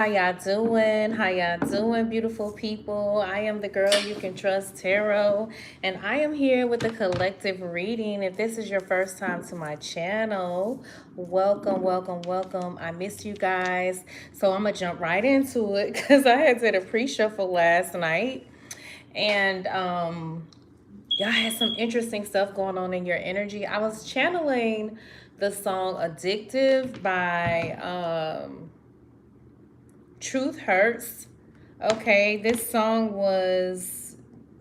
How y'all doing? How y'all doing, beautiful people? I am the girl you can trust, Tarot, and I am here with a collective reading. If this is your first time to my channel, welcome, welcome, welcome. I missed you guys, so I'm gonna jump right into it because I had did a pre-shuffle last night, and y'all had some interesting stuff going on in your energy. I was channeling the song "Addictive" by Truth Hurts. Okay, this song was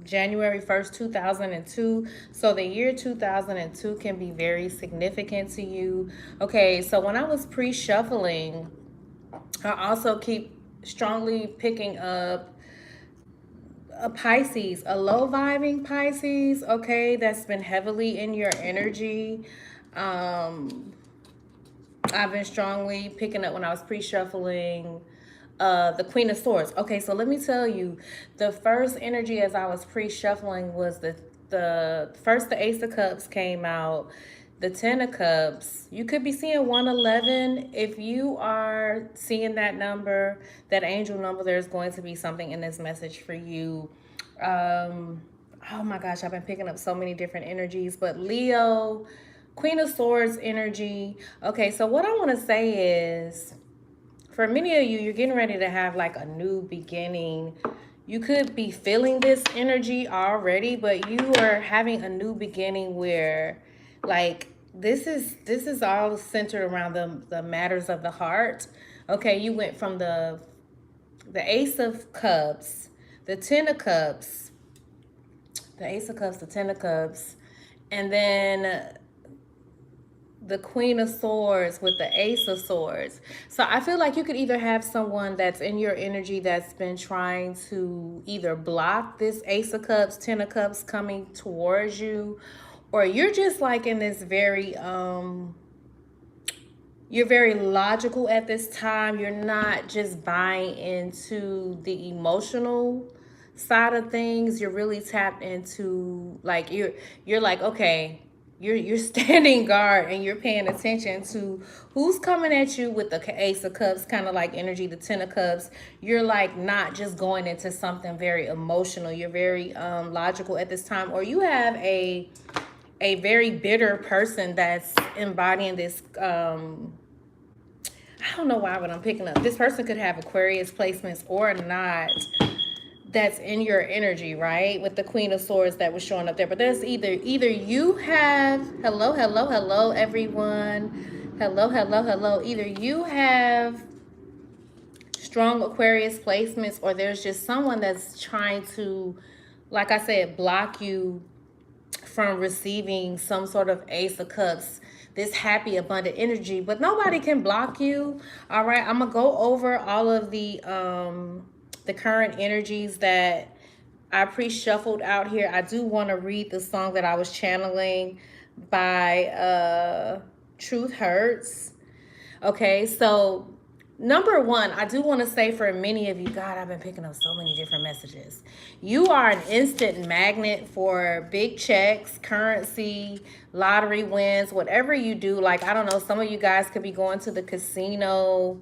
January 1st, 2002. So the year 2002 can be very significant to you. Okay, so when I was pre shuffling, I also keep strongly picking up a Pisces, a low vibing Pisces, okay, that's been heavily in your energy. Um, I've been strongly picking up when I was pre-shuffling the Queen of Swords. Okay, so let me tell you, the first energy as I was pre-shuffling was the first the Ace of Cups came out, the Ten of Cups. You could be seeing 111. If you are seeing that number, that angel number, there's going to be something in this message for you. Um, oh my gosh, I've been picking up so many different energies, but Leo, Queen of Swords energy. Okay, so what I want to say is for many of you, you're getting ready to have like a new beginning. You could be feeling this energy already, but you are having a new beginning where like this is all centered around the matters of the heart. Okay, you went from the Ace of Cups, the Ten of Cups, the Ace of Cups, the Ten of Cups, and then the Queen of Swords with the Ace of Swords. So I feel like you could either have someone that's in your energy that's been trying to either block this Ace of Cups, Ten of Cups coming towards you, or you're just like in this very you're very logical at this time. You're not just buying into the emotional side of things. You're really tapped into like you're like, okay, you're standing guard and you're paying attention to who's coming at you with the Ace of Cups, kind of like energy, the Ten of Cups. You're like not just going into something very emotional. You're very logical at this time, or you have a very bitter person that's embodying this I don't know why, but I'm picking up. This person could have Aquarius placements or not. That's in your energy, right? With the Queen of Swords that was showing up there. But there's either you have hello, hello, hello, everyone. Hello, hello, hello. Either you have strong Aquarius placements, or there's just someone that's trying to, like I said, block you from receiving some sort of Ace of Cups, this happy abundant energy, but nobody can block you. All right, I'm gonna go over all of the current energies that I pre-shuffled out here. I do want to read the song that I was channeling by Truth Hurts. Okay, so number one, I do want to say for many of you, God, I've been picking up so many different messages. You are an instant magnet for big checks, currency, lottery wins, whatever you do. Like, I don't know, some of you guys could be going to the casino.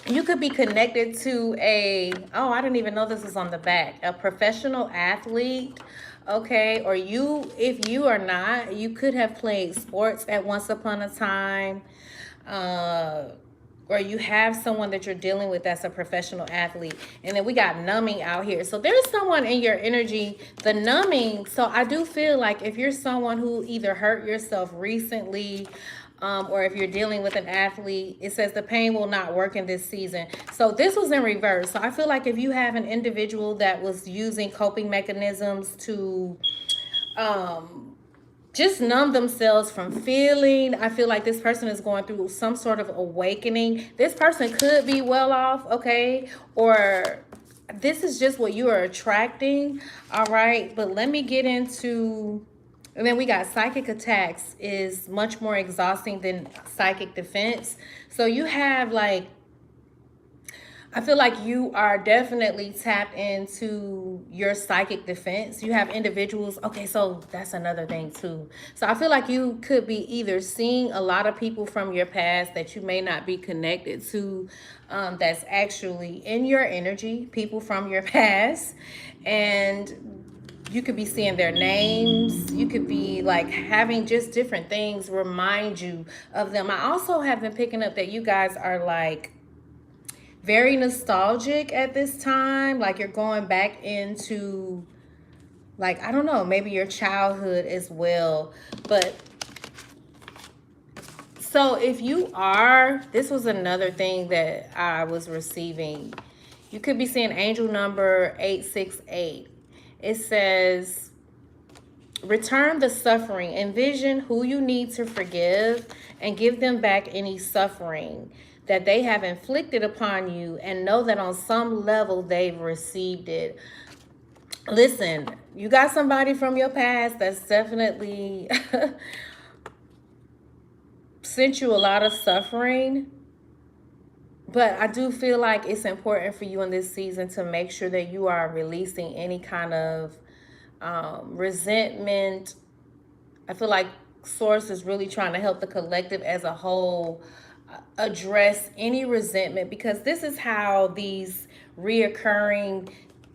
You could be connected to oh, I didn't even know this was on the back, a professional athlete. Okay, or if you are not, you could have played sports at once upon a time. uh or you have someone that you're dealing with that's a professional athlete. And then we got numbing out here. So there's someone in your energy, the numbing. So I do feel like if you're someone who either hurt yourself recently, or if you're dealing with an athlete, it says the pain will not work in this season. So this was in reverse. So I feel like if you have an individual that was using coping mechanisms to just numb themselves from feeling, I feel like this person is going through some sort of awakening. This person could be well off, okay? Or this is just what you are attracting, all right? But let me get into, and then we got psychic attacks is much more exhausting than psychic defense. So you have like I feel like you are definitely tapped into your psychic defense. You have individuals. Okay, so that's another thing too. So I feel like you could be either seeing a lot of people from your past that you may not be connected to, that's actually in your energy, people from your past. And you could be seeing their names. You could be like having just different things remind you of them. I also have been picking up that you guys are like very nostalgic at this time. Like you're going back into, like, I don't know, maybe your childhood as well. But so if you are, this was another thing that I was receiving. You could be seeing angel number 868. It says, return the suffering. Envision who you need to forgive and give them back any suffering that they have inflicted upon you, and know that on some level they've received it. Listen, you got somebody from your past that's definitely sent you a lot of suffering. But I do feel like it's important for you in this season to make sure that you are releasing any kind of resentment. I feel like Source is really trying to help the collective as a whole address any resentment, because this is how these reoccurring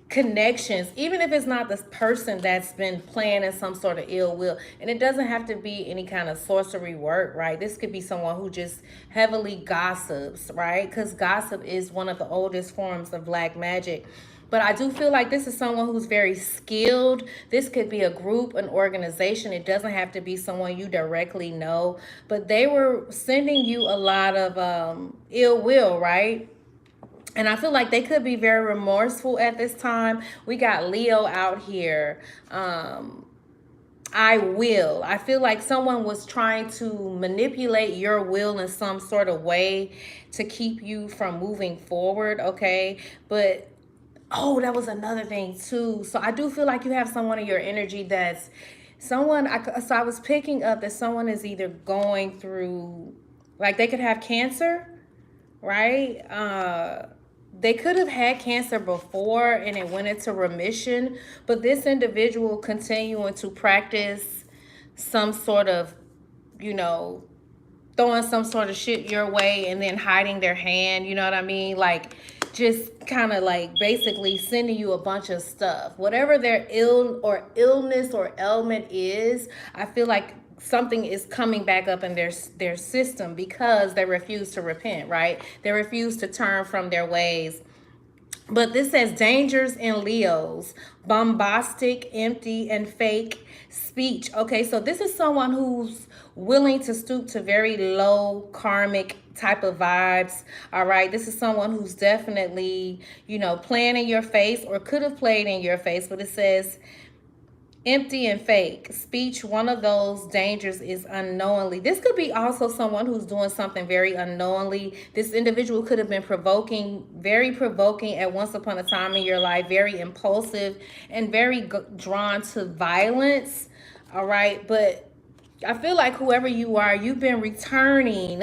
connections, even if it's not this person that's been planning some sort of ill will, and it doesn't have to be any kind of sorcery work, right? This could be someone who just heavily gossips, right? Because gossip is one of the oldest forms of black magic. But I do feel like this is someone who's very skilled. This could be a group, an organization. It doesn't have to be someone you directly know. But they were sending you a lot of ill will, right? And I feel like they could be very remorseful at this time. We got Leo out here. I will. I feel like someone was trying to manipulate your will in some sort of way to keep you from moving forward, okay? But oh, that was another thing too. So I do feel like you have someone in your energy that's someone. So I was picking up that someone is either going through, like they could have cancer, right? They could have had cancer before and it went into remission, but this individual continuing to practice some sort of, you know, throwing some sort of shit your way and then hiding their hand, you know what I mean? Like just kind of like basically sending you a bunch of stuff. Whatever their illness or ailment is, I feel like something is coming back up in their system because they refuse to repent, right? They refuse to turn from their ways. But this says dangers in Leos, bombastic, empty, and fake speech. Okay, so this is someone who's willing to stoop to very low karmic type of vibes. All right, this is someone who's definitely, you know, playing in your face or could have played in your face. But it says empty and fake speech. One of those dangers is unknowingly. This could be also someone who's doing something very unknowingly. This individual could have been provoking, very provoking at once upon a time in your life, very impulsive and very drawn to violence. All right, but I feel like whoever you are, you've been returning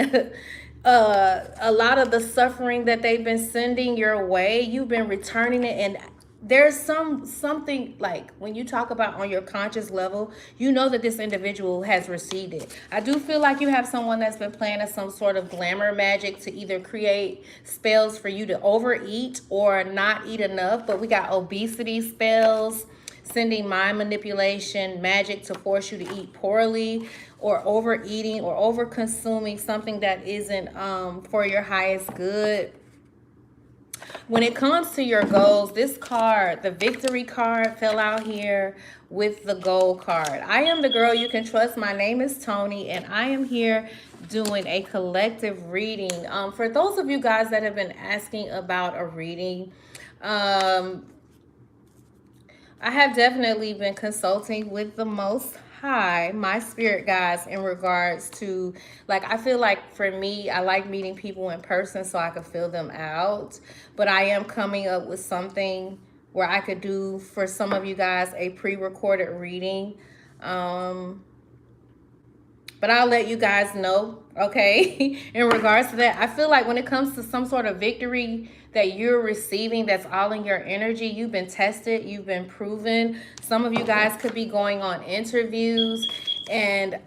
a lot of the suffering that they've been sending your way. You've been returning it, and there's something like when you talk about on your conscious level, you know that this individual has received it. I do feel like you have someone that's been planning some sort of glamour magic to either create spells for you to overeat or not eat enough. But we got obesity spells, sending mind manipulation magic to force you to eat poorly, or overeating or over consuming something that isn't for your highest good. When it comes to your goals, this card, the victory card, fell out here with the gold card. I am the girl you can trust. My name is Tony, and I am here doing a collective reading. For those of you guys that have been asking about a reading, I have definitely been consulting with the Most High, my spirit guides, in regards to, like, I feel like for me, I like meeting people in person so I could feel them out. But I am coming up with something where I could do for some of you guys a pre-recorded reading. but I'll let you guys know, okay? In regards to that, I feel like when it comes to some sort of victory that you're receiving, that's all in your energy. You've been tested, you've been proven. Some of you guys could be going on interviews, and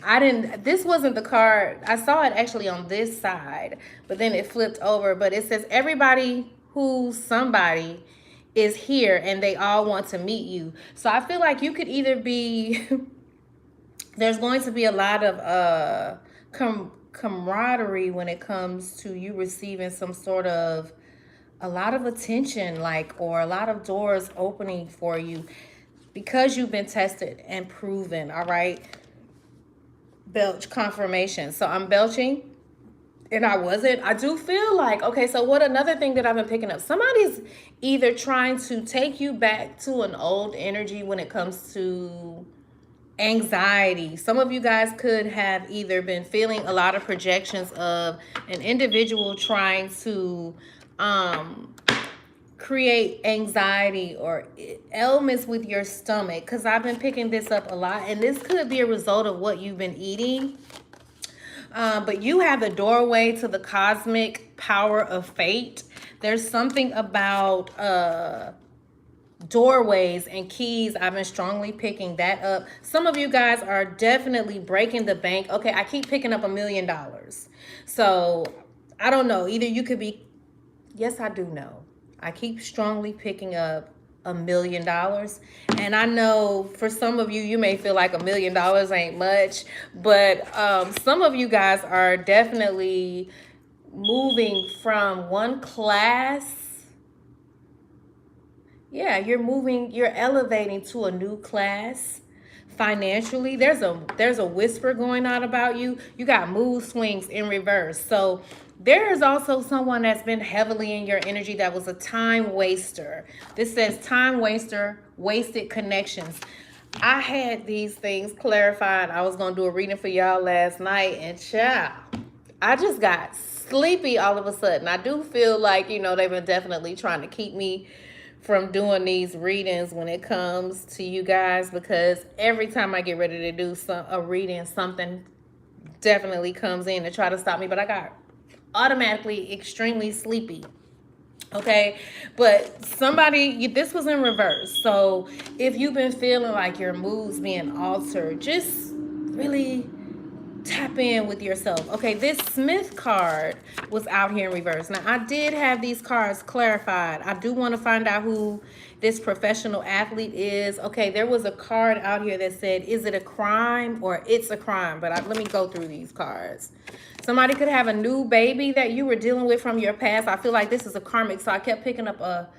this wasn't the card. I saw it actually on this side, but then it flipped over. But it says everybody who's somebody is here and they all want to meet you. So I feel like you could either be there's going to be a lot of camaraderie when it comes to you receiving some sort of a lot of attention, like, or a lot of doors opening for you because you've been tested and proven. All right, belch confirmation. So I'm belching and I wasn't. I do feel like, okay, so what, another thing that I've been picking up, somebody's either trying to take you back to an old energy when it comes to anxiety. Some of you guys could have either been feeling a lot of projections of an individual trying to create anxiety or ailments with your stomach, because I've been picking this up a lot, and this could be a result of what you've been eating. But you have the doorway to the cosmic power of fate. There's something about doorways and keys. I've been strongly picking that up. Some of you guys are definitely breaking the bank. Okay, I keep picking up $1 million. So I don't know. Either you could be, yes, I do know. I keep strongly picking up $1 million. And I know for some of you, you may feel like $1 million ain't much, but some of you guys are definitely moving from one class. Yeah, you're elevating to a new class financially. There's a whisper going on about you. You got mood swings in reverse. So there is also someone that's been heavily in your energy that was a time waster. This says time waster, wasted connections. I had these things clarified. I was going to do a reading for y'all last night, and child, I just got sleepy all of a sudden. I do feel like, they've been definitely trying to keep me from doing these readings when it comes to you guys, because every time I get ready to do a reading, something definitely comes in to try to stop me, but I got automatically extremely sleepy. Okay, but this was in reverse. So if you've been feeling like your mood's being altered, just really tap in with yourself. Okay, this Smith card was out here in reverse. Now, I did have these cards clarified. I do want to find out who this professional athlete is. Okay, there was a card out here that said, is it a crime or it's a crime? But let me go through these cards. Somebody could have a new baby that you were dealing with from your past. I feel like this is a karmic, so I kept picking up a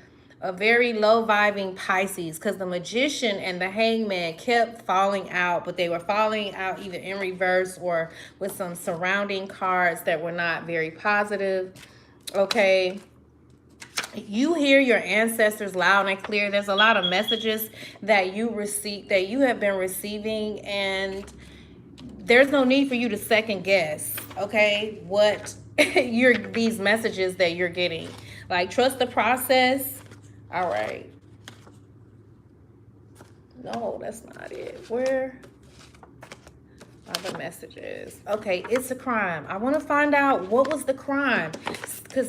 very low vibing Pisces, because the Magician and the Hangman kept falling out, but they were falling out either in reverse or with some surrounding cards that were not very positive. Okay, you hear your ancestors loud and clear. There's a lot of messages that you have been receiving, and there's no need for you to second guess, okay, what these messages that you're getting. Like, trust the process. All right. No, that's not it. Where are the messages? Okay, it's a crime. I want to find out what was the crime, because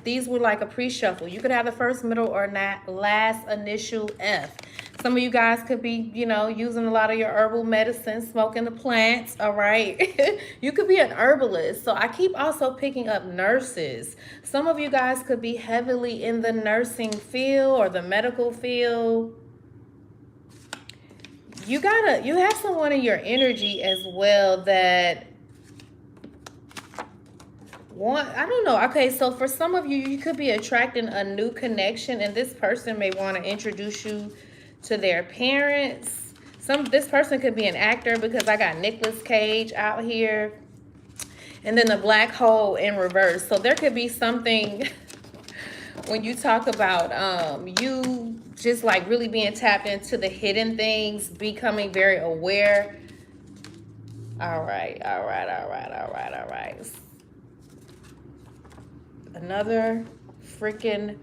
these were like a pre-shuffle. You could have the first, middle, or last initial F. Some of you guys could be, using a lot of your herbal medicine, smoking the plants, all right? You could be an herbalist. So I keep also picking up nurses. Some of you guys could be heavily in the nursing field or the medical field. You have someone in your energy as well that I don't know. Okay, so for some of you, you could be attracting a new connection, and this person may want to introduce you to their parents. This person could be an actor, because I got Nicolas Cage out here, and then the black hole in reverse. So there could be something when you talk about you just like really being tapped into the hidden things, becoming very aware. All right. Another freaking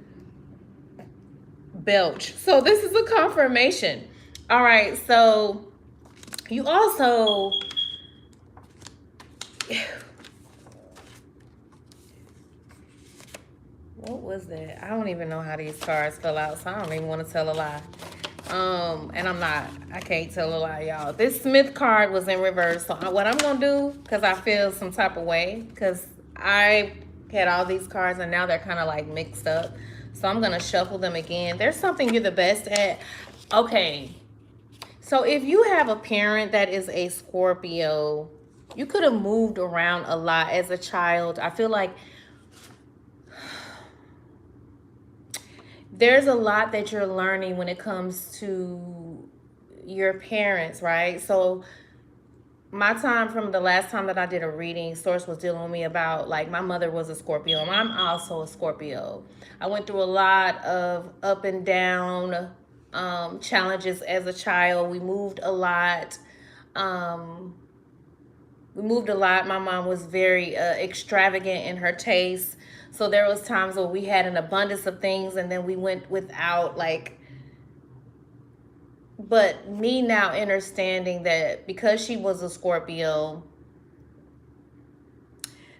belch. So this is a confirmation. All right, so you also What was that? I don't even know how these cards fell out, so I don't even want to tell a lie. And I can't tell a lie, y'all. This Smith card was in reverse. So what I'm going to do, because I feel some type of way, because I had all these cards and now they're kind of like mixed up. So I'm going to shuffle them again. There's something you're the best at. Okay. So if you have a parent that is a Scorpio, you could have moved around a lot as a child. I feel like there's a lot that you're learning when it comes to your parents, right? So my time from the last time that I did a reading, Source was dealing with me about, like, my mother was a Scorpio and I'm also a Scorpio. I went through a lot of up and down challenges as a child. We moved a lot. My mom was very extravagant in her taste. So there was times where we had an abundance of things and then we went without, like, but me now understanding that because she was a Scorpio,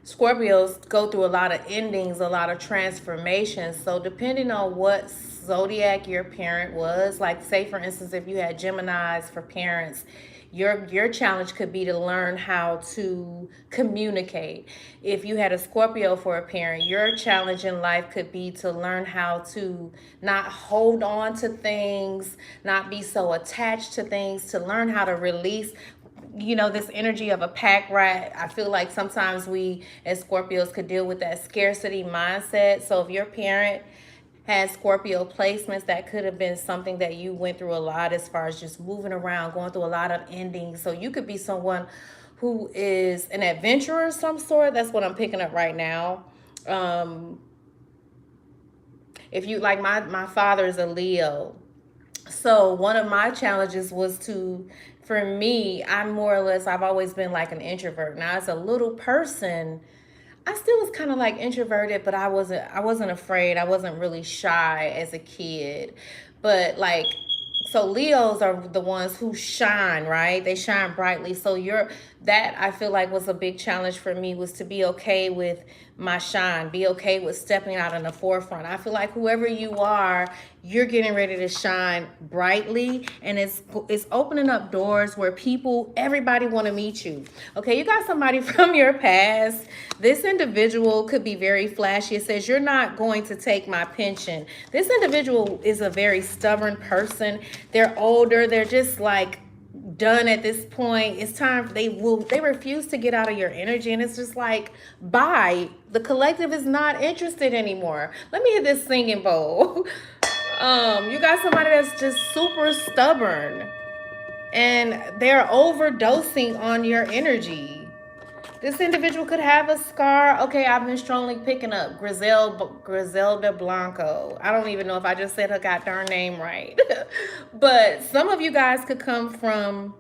Scorpios go through a lot of endings, a lot of transformations. So depending on what zodiac your parent was, like, say for instance, if you had Geminis for parents, your challenge could be to learn how to communicate. If you had a Scorpio for a parent, your challenge in life could be to learn how to not hold on to things, not be so attached to things, to learn how to release, this energy of a pack rat. I feel like sometimes we as Scorpios could deal with that scarcity mindset. So if your parent has Scorpio placements, that could have been something that you went through a lot as far as just moving around, going through a lot of endings. So you could be someone who is an adventurer of some sort. That's what I'm picking up right now. If you, like, my father is a Leo. So one of my challenges was for me, I've always been like an introvert. Now as a little person, I still was kind of like introverted, but I wasn't afraid. I wasn't really shy as a kid. But like, so Leos are the ones who shine, right? They shine brightly. So that I feel like was a big challenge for me, was to be okay with my shine, be okay with stepping out in the forefront. I feel like whoever you are, you're getting ready to shine brightly, and it's opening up doors where everybody want to meet you. Okay, you got somebody from your past. This individual could be very flashy. It says, you're not going to take my pension. This individual is a very stubborn person. They're older. They're just like done at this point. It's time. They refuse to get out of your energy, and it's just like, bye. The collective is not interested anymore. Let me hit this singing bowl. You got somebody that's just super stubborn, and they're overdosing on your energy. This individual could have a scar. Okay, I've been strongly picking up Griselda Blanco. I don't even know if I just said her goddamn name right. But some of you guys could come from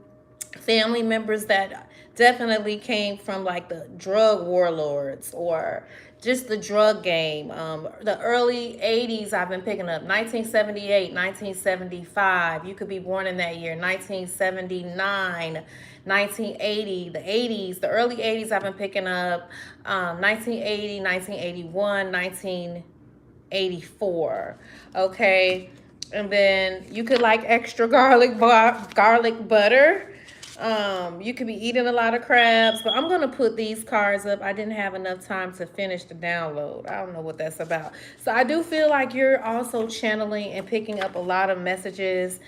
family members that definitely came from, like, the drug warlords or just the drug game. The early 80s I've been picking up. 1978, 1975. You could be born in that year. 1979. 1980, the 80s, the early 80s I've been picking up. 1980, 1981, 1984. Okay. And then you could like extra garlic butter. You could be eating a lot of crabs, but I'm going to put these cards up. I didn't have enough time to finish the download. I don't know what that's about. So I do feel like you're also channeling and picking up a lot of messages.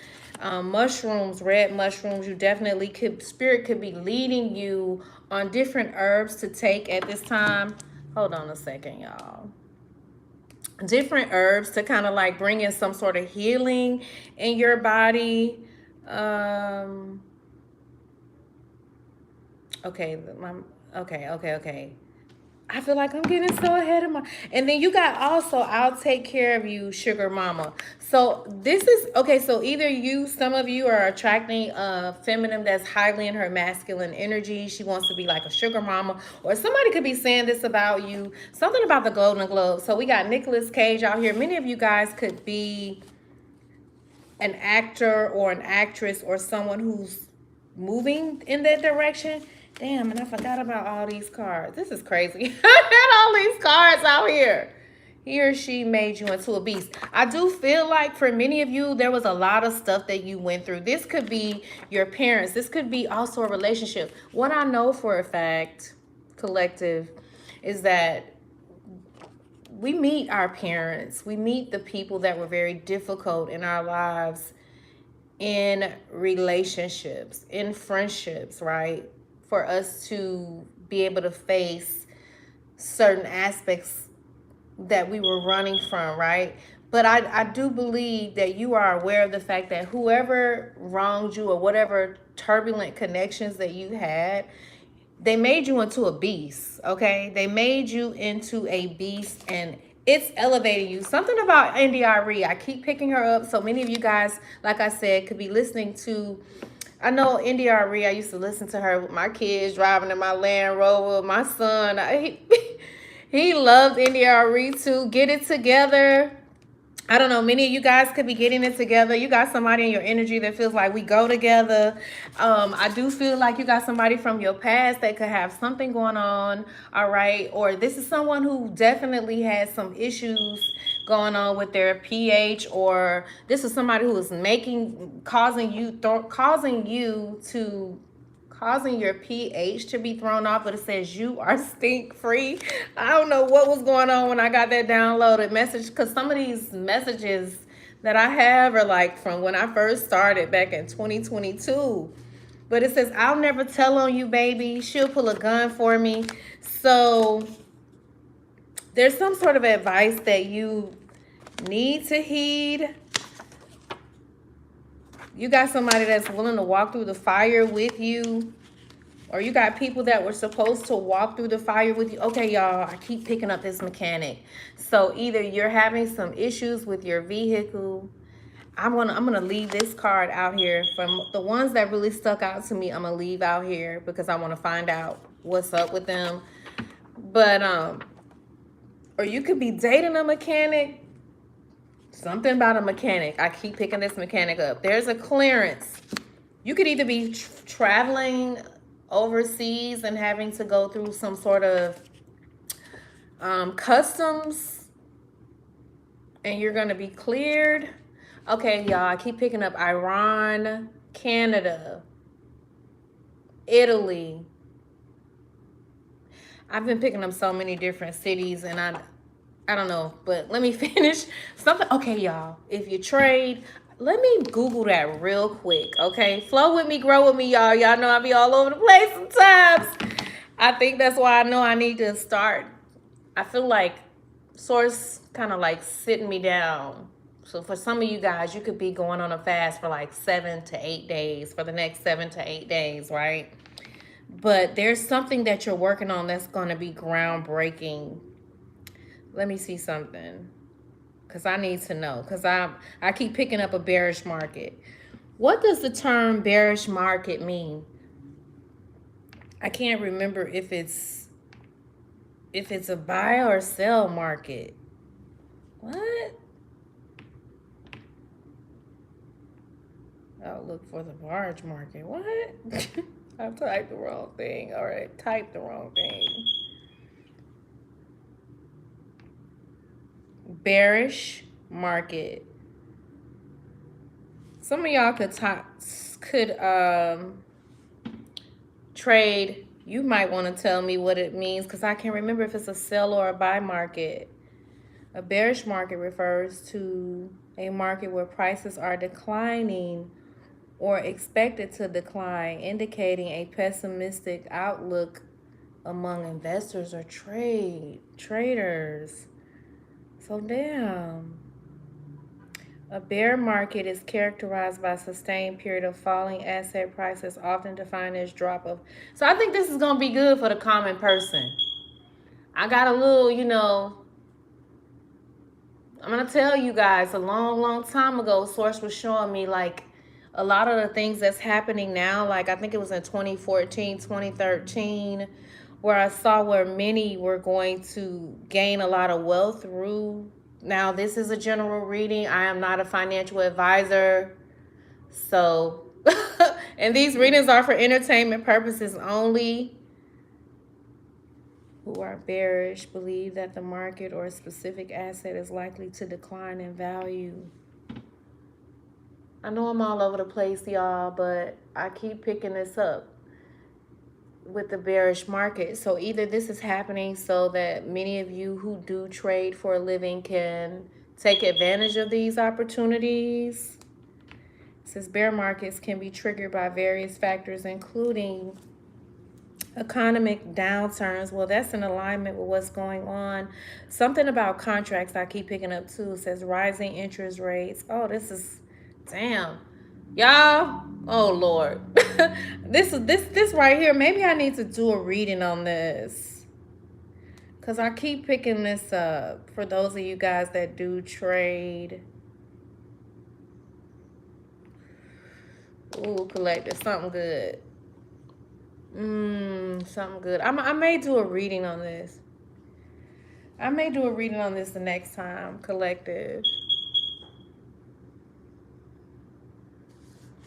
Mushrooms, red mushrooms, you definitely Spirit could be leading you on different herbs to take at this time. Hold on a second, y'all. Different herbs to kind of like bring in some sort of healing in your body. Okay, okay. I feel like I'm getting so ahead of my... And then you got also, I'll take care of you, sugar mama. So this is... Okay, so either some of you are attracting a feminine that's highly in her masculine energy. She wants to be like a sugar mama. Or somebody could be saying this about you. Something about the Golden Globe. So we got Nicolas Cage out here. Many of you guys could be an actor or an actress or someone who's moving in that direction. Damn, and I forgot about all these cards. This is crazy. I got all these cards out here. He or she made you into a beast. I do feel like for many of you, there was a lot of stuff that you went through. This could be your parents. This could be also a relationship. What I know for a fact, collective, is that we meet our parents. We meet the people that were very difficult in our lives, in relationships, in friendships, right? For us to be able to face certain aspects that we were running from, right? But I do believe that you are aware of the fact that whoever wronged you or whatever turbulent connections that you had, they made you into a beast, okay? They made you into a beast, and it's elevating you. Something about NDRE, I keep picking her up. So many of you guys, like I said, could be listening to, I know NDRE, I used to listen to her with my kids driving in my Land Rover. My son, he loves NDRE too. Get it together. I don't know, many of you guys could be getting it together. You got somebody in your energy that feels like we go together. I do feel like you got somebody from your past that could have something going on, all right? Or this is someone who definitely has some issues going on with their pH, or this is somebody who is causing your pH to be thrown off, but it says you are stink free. I don't know what was going on when I got that downloaded message, because some of these messages that I have are like from when I first started back in 2022. But it says, I'll never tell on you, baby. She'll pull a gun for me. So there's some sort of advice that you need to heed. You got somebody that's willing to walk through the fire with you, or you got people that were supposed to walk through the fire with you. Okay, y'all, I keep picking up this mechanic. So either you're having some issues with your vehicle. I'm gonna leave this card out here. From the ones that really stuck out to me, I'm gonna leave out here because I want to find out what's up with them. But or you could be dating a mechanic. Something about a mechanic. I keep picking this mechanic up. There's a clearance. You could either be traveling overseas and having to go through some sort of customs, and you're going to be cleared. Okay, y'all, I keep picking up Iran, Canada, Italy. I've been picking up so many different cities, and I don't know, but let me finish something. Okay, y'all, if you trade, let me Google that real quick, okay? Flow with me, grow with me, y'all. Y'all know I be all over the place sometimes. I think that's why I know I need to start. I feel like Source kind of like sitting me down. So for some of you guys, you could be going on a fast for like 7 to 8 days, for the next 7 to 8 days, right? But there's something that you're working on that's going to be groundbreaking. Let me see something, because I need to know, because I keep picking up a bearish market. What does the term bearish market mean? I can't remember if it's a buy or sell market. What? I'll look for the barge market. What? I've typed the wrong thing. All right, typed the wrong thing. Bearish market. Some of y'all could trade. You might want to tell me what it means, because I can't remember if it's a sell or a buy market. A bearish market refers to a market where prices are declining or expected to decline, indicating a pessimistic outlook among investors or traders. So damn. A bear market is characterized by a sustained period of falling asset prices, often defined as drop of. So I think this is going to be good for the common person. I got a little, I'm going to tell you guys, a long, long time ago, Source was showing me like a lot of the things that's happening now. Like I think it was in 2014, 2013, where I saw where many were going to gain a lot of wealth through. Now, this is a general reading. I am not a financial advisor. So, and these readings are for entertainment purposes only. who are bearish believe that the market or a specific asset is likely to decline in value. I know I'm all over the place, y'all, but I keep picking this up with the bearish market. So either this is happening so that many of you who do trade for a living can take advantage of these opportunities. It says bear markets can be triggered by various factors, including economic downturns. Well, that's in alignment with what's going on. Something about contracts I keep picking up too. It says rising interest rates. Oh, this is, damn, y'all. Oh Lord, this right here. Maybe I need to do a reading on this, because I keep picking this up for those of you guys that do trade. Ooh, collector, something good. Something good. I may do a reading on this. I may do a reading on this the next time, collective.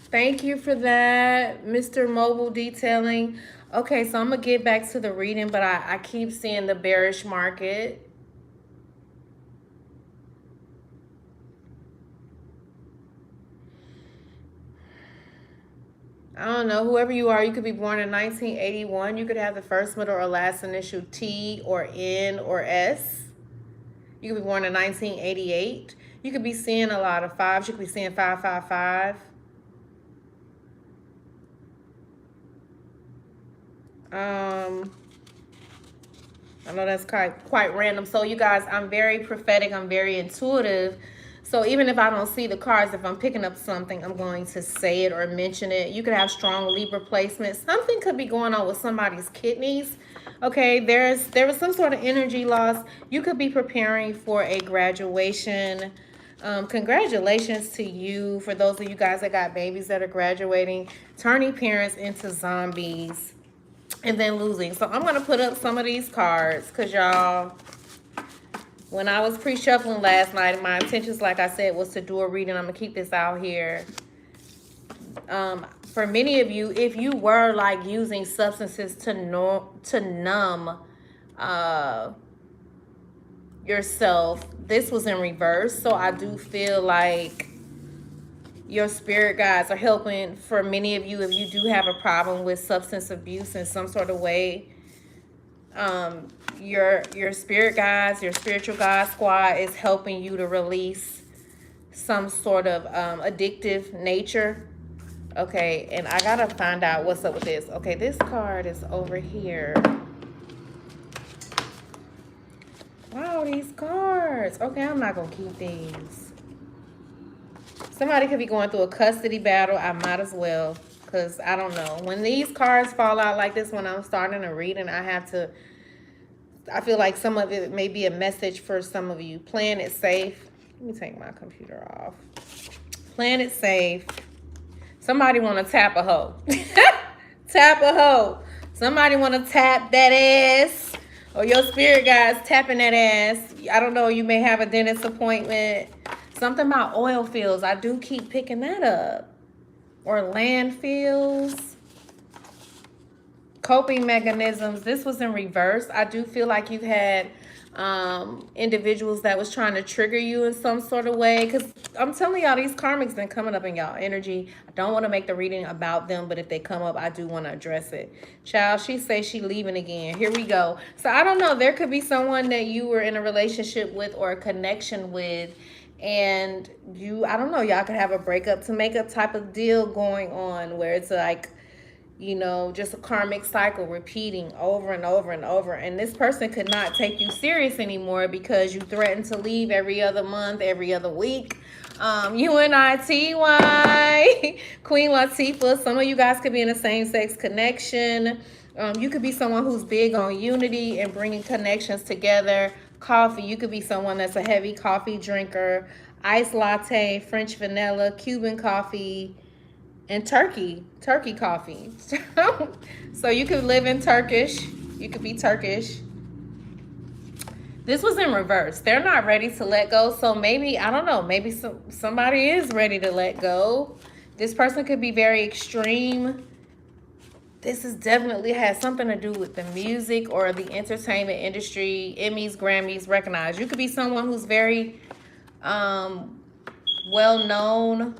Thank you for that, Mr. Mobile Detailing. Okay, so I'm going to get back to the reading, but I keep seeing the bearish market. I don't know, whoever you are, you could be born in 1981. You could have the first, middle, or last initial T or N or S. You could be born in 1988. You could be seeing a lot of fives. You could be seeing 555. I know that's quite random. So you guys, I'm very prophetic. I'm very intuitive. So even if I don't see the cards, if I'm picking up something, I'm going to say it or mention it. You could have strong Libra placement. Something could be going on with somebody's kidneys. Okay, there was some sort of energy loss. You could be preparing for a graduation. Congratulations to you. For those of you guys that got babies that are graduating, turning parents into zombies and then losing. So I'm going to put up some of these cards because y'all, when I was pre-shuffling last night, my intentions, like I said, was to do a reading. I'm going to keep this out here. For many of you, if you were like using substances to numb yourself, this was in reverse. So I do feel like your spirit guides are helping. For many of you, if you do have a problem with substance abuse in some sort of way, your spirit guides, your spiritual guide squad is helping you to release some sort of addictive nature. Okay, and I gotta find out what's up with this. Okay, this card is over here. Wow, these cards. Okay, I'm not gonna keep these. Somebody could be going through a custody battle. I might as well, because I don't know. When these cards fall out like this, when I'm starting a reading, I feel like some of it may be a message for some of you. Playing it safe. Let me take my computer off. Playing it safe. Somebody want to tap a hoe. Tap a hoe. Somebody want to tap that ass. Or your spirit guide's tapping that ass. I don't know. You may have a dentist appointment. Something about oil fields. I do keep picking that up. Or landfills. Coping mechanisms. This was in reverse. I do feel like you've had individuals that was trying to trigger you in some sort of way, because I'm telling y'all, these karmics been coming up in y'all energy. I don't want to make the reading about them, but if they come up, I do want to address it. Child, she says she leaving again. Here we go. So I don't know, there could be someone that you were in a relationship with or a connection with, and I don't know, y'all could have a breakup to make up type of deal going on, where it's like, you know, just a karmic cycle repeating over and over and over. And this person could not take you serious anymore because you threaten to leave every other month, every other week. UNITY, Queen Latifah. Some of you guys could be in a same-sex connection. You could be someone who's big on unity and bringing connections together. Coffee. You could be someone that's a heavy coffee drinker. Iced latte, French vanilla, Cuban coffee, and turkey coffee. So you could live in Turkish. You could be Turkish. This was in reverse. They're not ready to let go. So maybe, I don't know, maybe somebody is ready to let go. This person could be very extreme. This is definitely has something to do with the music or the entertainment industry. Emmys, Grammys, recognized. You could be someone who's very um, well known.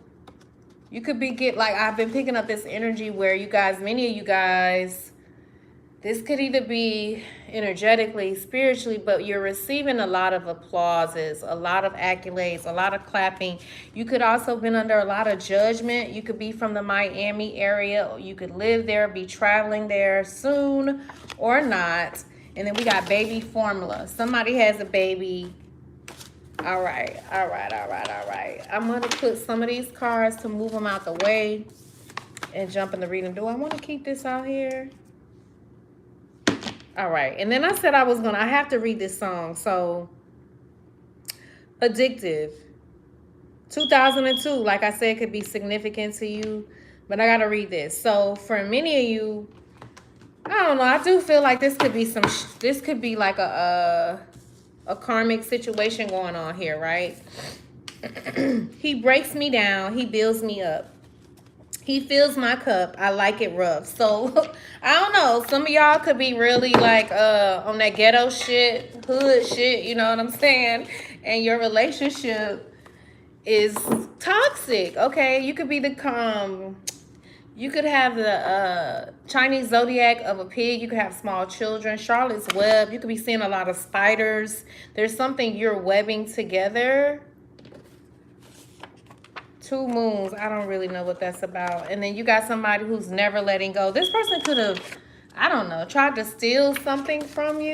You could be get like I've been picking up this energy where you guys, many of you guys, this could either be energetically, spiritually, but you're receiving a lot of applauses, a lot of accolades, a lot of clapping. You could also been under a lot of judgment. You could be from the Miami area, or you could live there, be traveling there soon or not. And then we got baby formula. Somebody has a baby. All right, all right, all right, all right. I'm going to put some of these cards to move them out the way and jump in the reading. Do I want to keep this out here? All right. And then I said I have to read this song. So, Addictive. 2002, like I said, could be significant to you, but I got to read this. So, for many of you, I don't know, I do feel like this could be this could be like a karmic situation going on here, right? He breaks me down, he builds me up. He fills my cup. I like it rough. So, I don't know. Some of y'all could be really like on that ghetto shit, hood shit, you know what I'm saying? And your relationship is toxic, okay? You could be you could have the Chinese Zodiac of a pig. You could have small children. Charlotte's Web. You could be seeing a lot of spiders. There's something you're webbing together. Two moons. I don't really know what that's about. And then you got somebody who's never letting go. This person could have, I don't know, tried to steal something from you.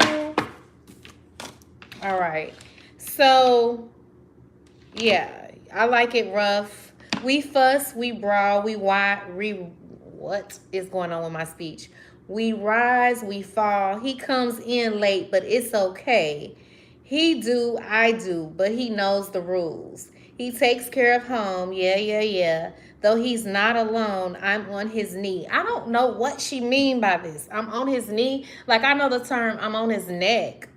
All right. So, yeah, I like it rough. We fuss, we brawl, what is going on with my speech? We rise, we fall. He comes in late, but it's okay. He do, I do, but he knows the rules. He takes care of home, yeah. Though he's not alone, I'm on his knee. I don't know what she mean by this. I'm on his knee. Like, I know the term, I'm on his neck.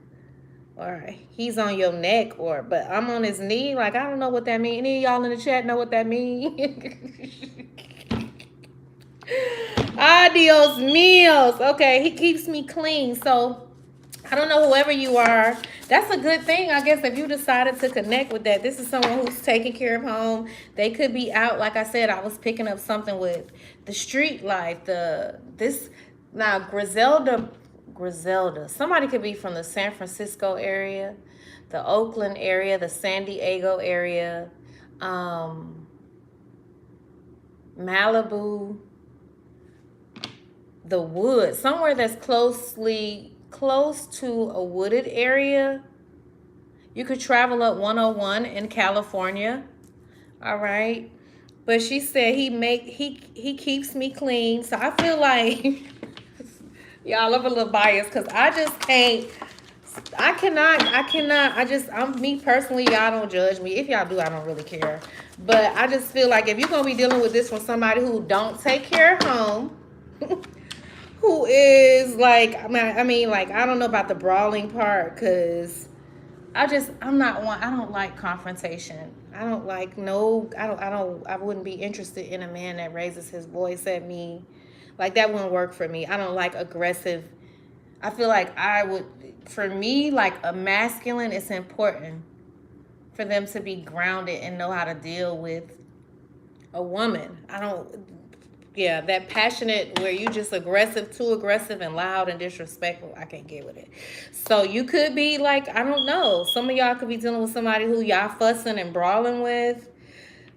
Or he's on your neck, but I'm on his knee. Like, I don't know what that means. Any of y'all in the chat know what that means? Adios míos. Okay, he keeps me clean. So, I don't know, whoever you are, that's a good thing, I guess, if you decided to connect with that. This is someone who's taking care of home. They could be out, like I said, I was picking up something with the street life, Griselda. Somebody could be from the San Francisco area, the Oakland area, the San Diego area, Malibu, the woods, somewhere that's close to a wooded area. You could travel up 101 in California. All right. But she said he keeps me clean. So I feel like y'all, I'm a little biased because I'm me personally, y'all don't judge me. If y'all do, I don't really care. But I just feel like if you're going to be dealing with this from somebody who don't take care of home, who is like, I mean, like, I don't know about the brawling part, because I don't like confrontation. I wouldn't be interested in a man that raises his voice at me. Like, that wouldn't work for me. I don't like aggressive. I feel like for me, like a masculine, it's important for them to be grounded and know how to deal with a woman. That passionate where you just too aggressive and loud and disrespectful, I can't get with it. So you could be like, I don't know, some of y'all could be dealing with somebody who y'all fussing and brawling with.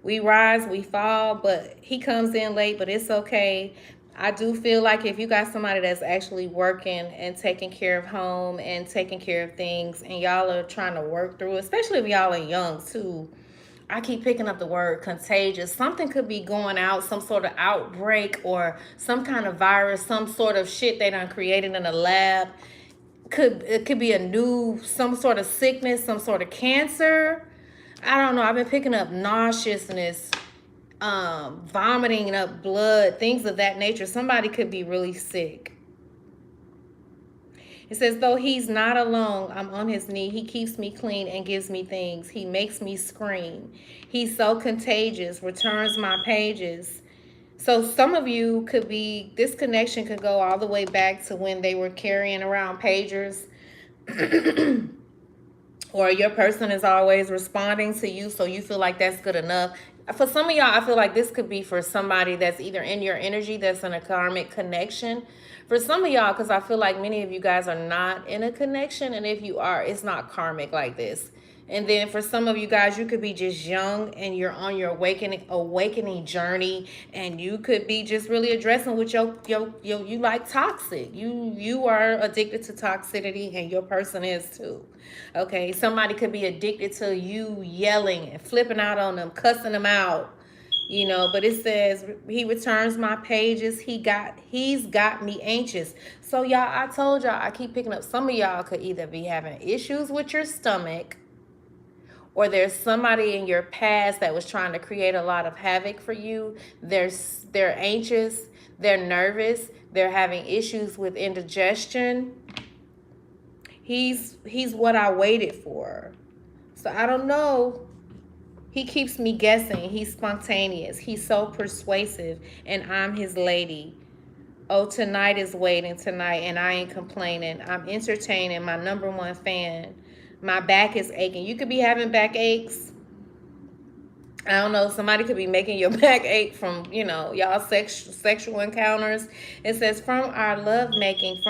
We rise, we fall, but he comes in late, but it's okay. I do feel like if you got somebody that's actually working and taking care of home and taking care of things, and y'all are trying to work through it, especially if y'all are young too, I keep picking up the word contagious. Something could be going out, some sort of outbreak or some kind of virus, some sort of shit they done created in a lab. It could be some sort of sickness, some sort of cancer. I don't know. I've been picking up nauseousness, vomiting up blood, things of that nature. Somebody could be really sick. It says, though he's not alone, I'm on his knee. He keeps me clean and gives me things. He makes me scream. He's so contagious, returns my pages. So some of you could be, this connection could go all the way back to when they were carrying around pagers. Or your person is always responding to you, so you feel like that's good enough. For some of y'all, I feel like this could be for somebody that's either in your energy, that's in a karmic connection. For some of y'all, because I feel like many of you guys are not in a connection, and if you are, it's not karmic like this. And then for some of you guys, you could be just young and you're on your awakening journey, and you could be just really addressing with your you like toxic. You are addicted to toxicity, and your person is too. Okay, somebody could be addicted to you yelling and flipping out on them, cussing them out. But it says he returns my pages. He's got me anxious. So y'all, I told y'all, I keep picking up, some of y'all could either be having issues with your stomach, or there's somebody in your past that was trying to create a lot of havoc for you. They're anxious, they're nervous, they're having issues with indigestion. He's what I waited for. So I don't know. He keeps me guessing. He's spontaneous. He's so persuasive, and I'm his lady. Oh, tonight is waiting tonight, and I ain't complaining. I'm entertaining my number one fan. My back is aching. You could be having back aches. I don't know, somebody could be making your back ache from, y'all sexual encounters. It says from our love making.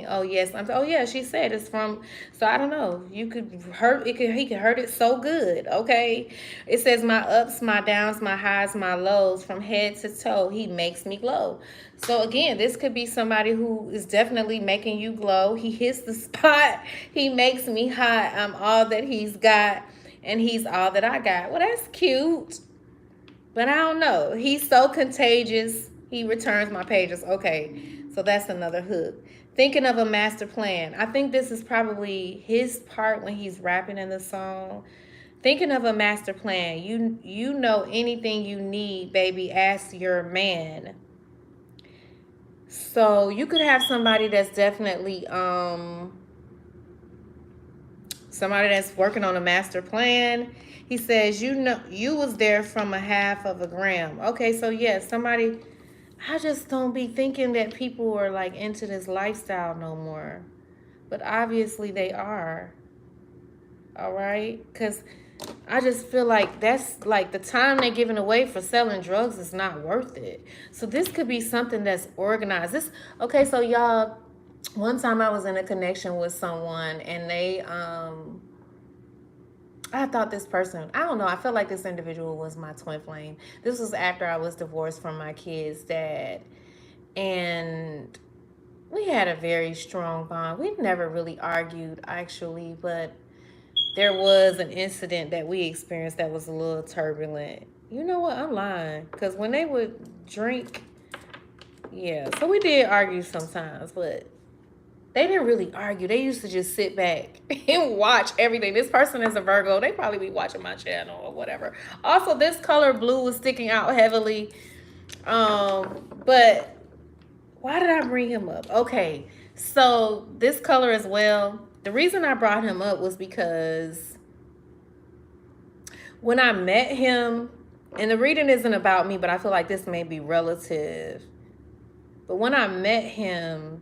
Oh yes, oh yeah, she said it's from. So I don't know. You could hurt it. He could hurt it so good. Okay. It says my ups, my downs, my highs, my lows, from head to toe. He makes me glow. So again, this could be somebody who is definitely making you glow. He hits the spot. He makes me hot. I'm all that he's got, and he's all that I got. Well, that's cute. But I don't know. He's so contagious. He returns my pages. Okay, so that's another hook. Thinking of a master plan. I think this is probably his part when he's rapping in the song. Thinking of a master plan. You know anything you need, baby, ask your man. So you could have somebody that's definitely somebody that's working on a master plan. He says, you was there from a half of a gram. Okay, so yeah, somebody, I just don't be thinking that people are like into this lifestyle no more. But obviously they are. All right? Because I just feel like that's like the time they're giving away for selling drugs is not worth it. So this could be something that's organized. Okay, so y'all, one time I was in a connection with someone, and they I thought this person, I don't know, I felt like this individual was my twin flame. This was after I was divorced from my kid's dad. And we had a very strong bond. We never really argued, actually, but there was an incident that we experienced that was a little turbulent. You know what? I'm lying. Because when they would drink, yeah. So we did argue sometimes, but they didn't really argue. They used to just sit back and watch everything. This person is a Virgo. They probably be watching my channel or whatever. Also, this color blue was sticking out heavily. But why did I bring him up? Okay, so this color as well. The reason I brought him up was because when I met him, and the reading isn't about me, but I feel like this may be relative. But when I met him,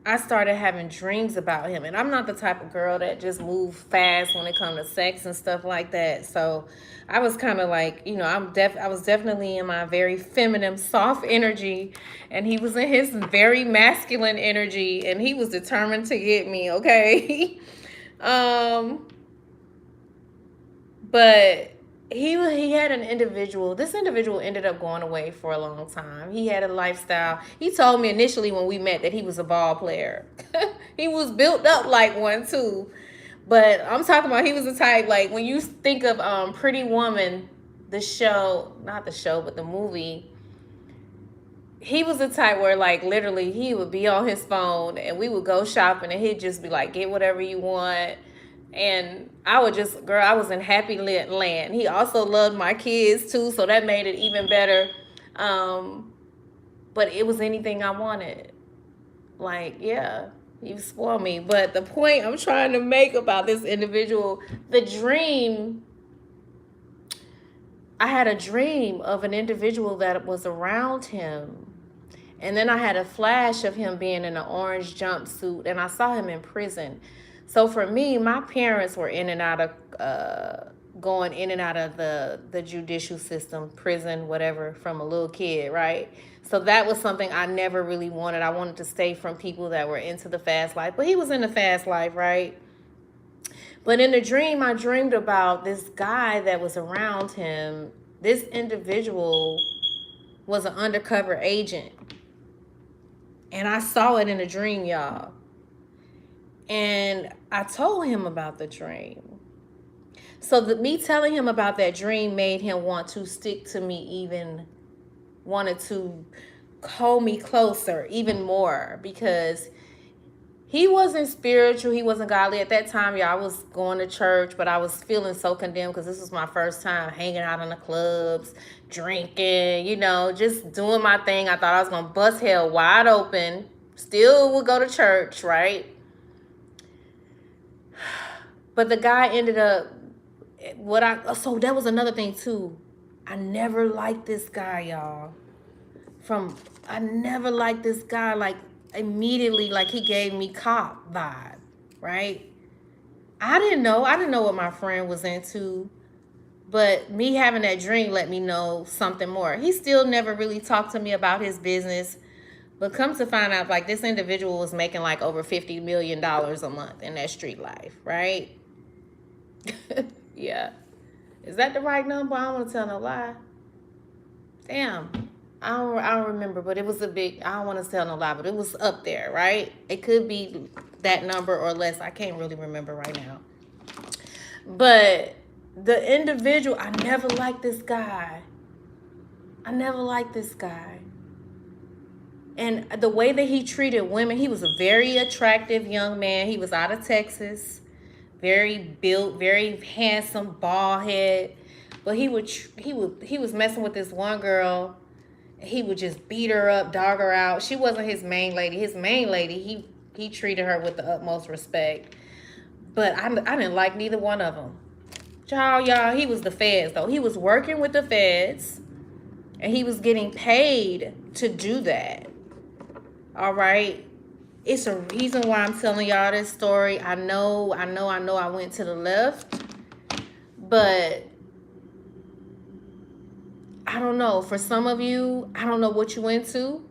I started having dreams about him. And I'm not the type of girl that just move fast when it comes to sex and stuff like that. So I was kind of like, I was definitely in my very feminine, soft energy. And he was in his very masculine energy. And he was determined to get me, okay? But he had an individual. This individual ended up going away for a long time. He had a lifestyle. He told me initially when we met that he was a ball player. He was built up like one too. But I'm talking about, he was the type, like when you think of Pretty Woman, the show, not the show, but the movie, he was the type where like literally he would be on his phone and we would go shopping and he'd just be like, get whatever you want. And I would just, girl, I was in happy land. He also loved my kids too, so that made it even better. But it was anything I wanted. Like, yeah, you spoiled me. But the point I'm trying to make about this individual, the dream, I had a dream of an individual that was around him. And then I had a flash of him being in an orange jumpsuit, and I saw him in prison. So for me, my parents were in and out of going in and out of the judicial system, prison, whatever, from a little kid, right? So that was something I never really wanted. I wanted to stay from people that were into the fast life, but he was in the fast life, right? But in the dream, I dreamed about this guy that was around him. This individual was an undercover agent. And I saw it in a dream, y'all. And I told him about the dream. So me telling him about that dream made him want to stick to me, even wanted to hold me closer even more, because he wasn't spiritual. He wasn't godly at that time. Y'all, I was going to church, but I was feeling so condemned because this was my first time hanging out in the clubs, drinking, just doing my thing. I thought I was going to bust hell wide open. Still would go to church, right? But the guy ended up, so that was another thing too. I never liked this guy, y'all. I never liked this guy, like, immediately, like, he gave me cop vibe, right? I didn't know what my friend was into, but me having that dream let me know something more. He still never really talked to me about his business, but come to find out, like, this individual was making like over $50 million a month in that street life, right? Yeah. Is that the right number? I don't want to tell no lie. Damn. I don't remember, but it was I don't want to tell no lie, but it was up there, right? It could be that number or less. I can't really remember right now. But the individual, I never liked this guy. And the way that he treated women, he was a very attractive young man. He was out of Texas, very built, very handsome, bald head. But he was messing with this one girl. He would just beat her up, dog her out. She wasn't his main lady. His main lady, he treated her with the utmost respect. But I didn't like neither one of them. Y'all, he was the feds, though. He was working with the feds, and he was getting paid to do that. All right? It's a reason why I'm telling y'all this story. I know I went to the left, but I don't know. For some of you, I don't know what you into.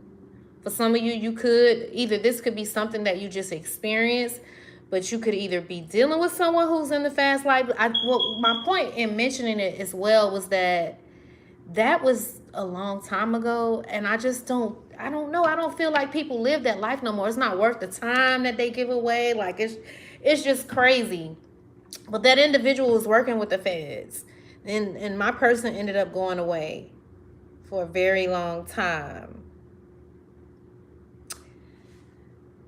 For some of you, this could be something that you just experienced, but you could either be dealing with someone who's in the fast life. My point in mentioning it as well was that was a long time ago, and I don't know. I don't feel like people live that life no more. It's not worth the time that they give away. Like, it's just crazy. But that individual was working with the feds. And my person ended up going away for a very long time.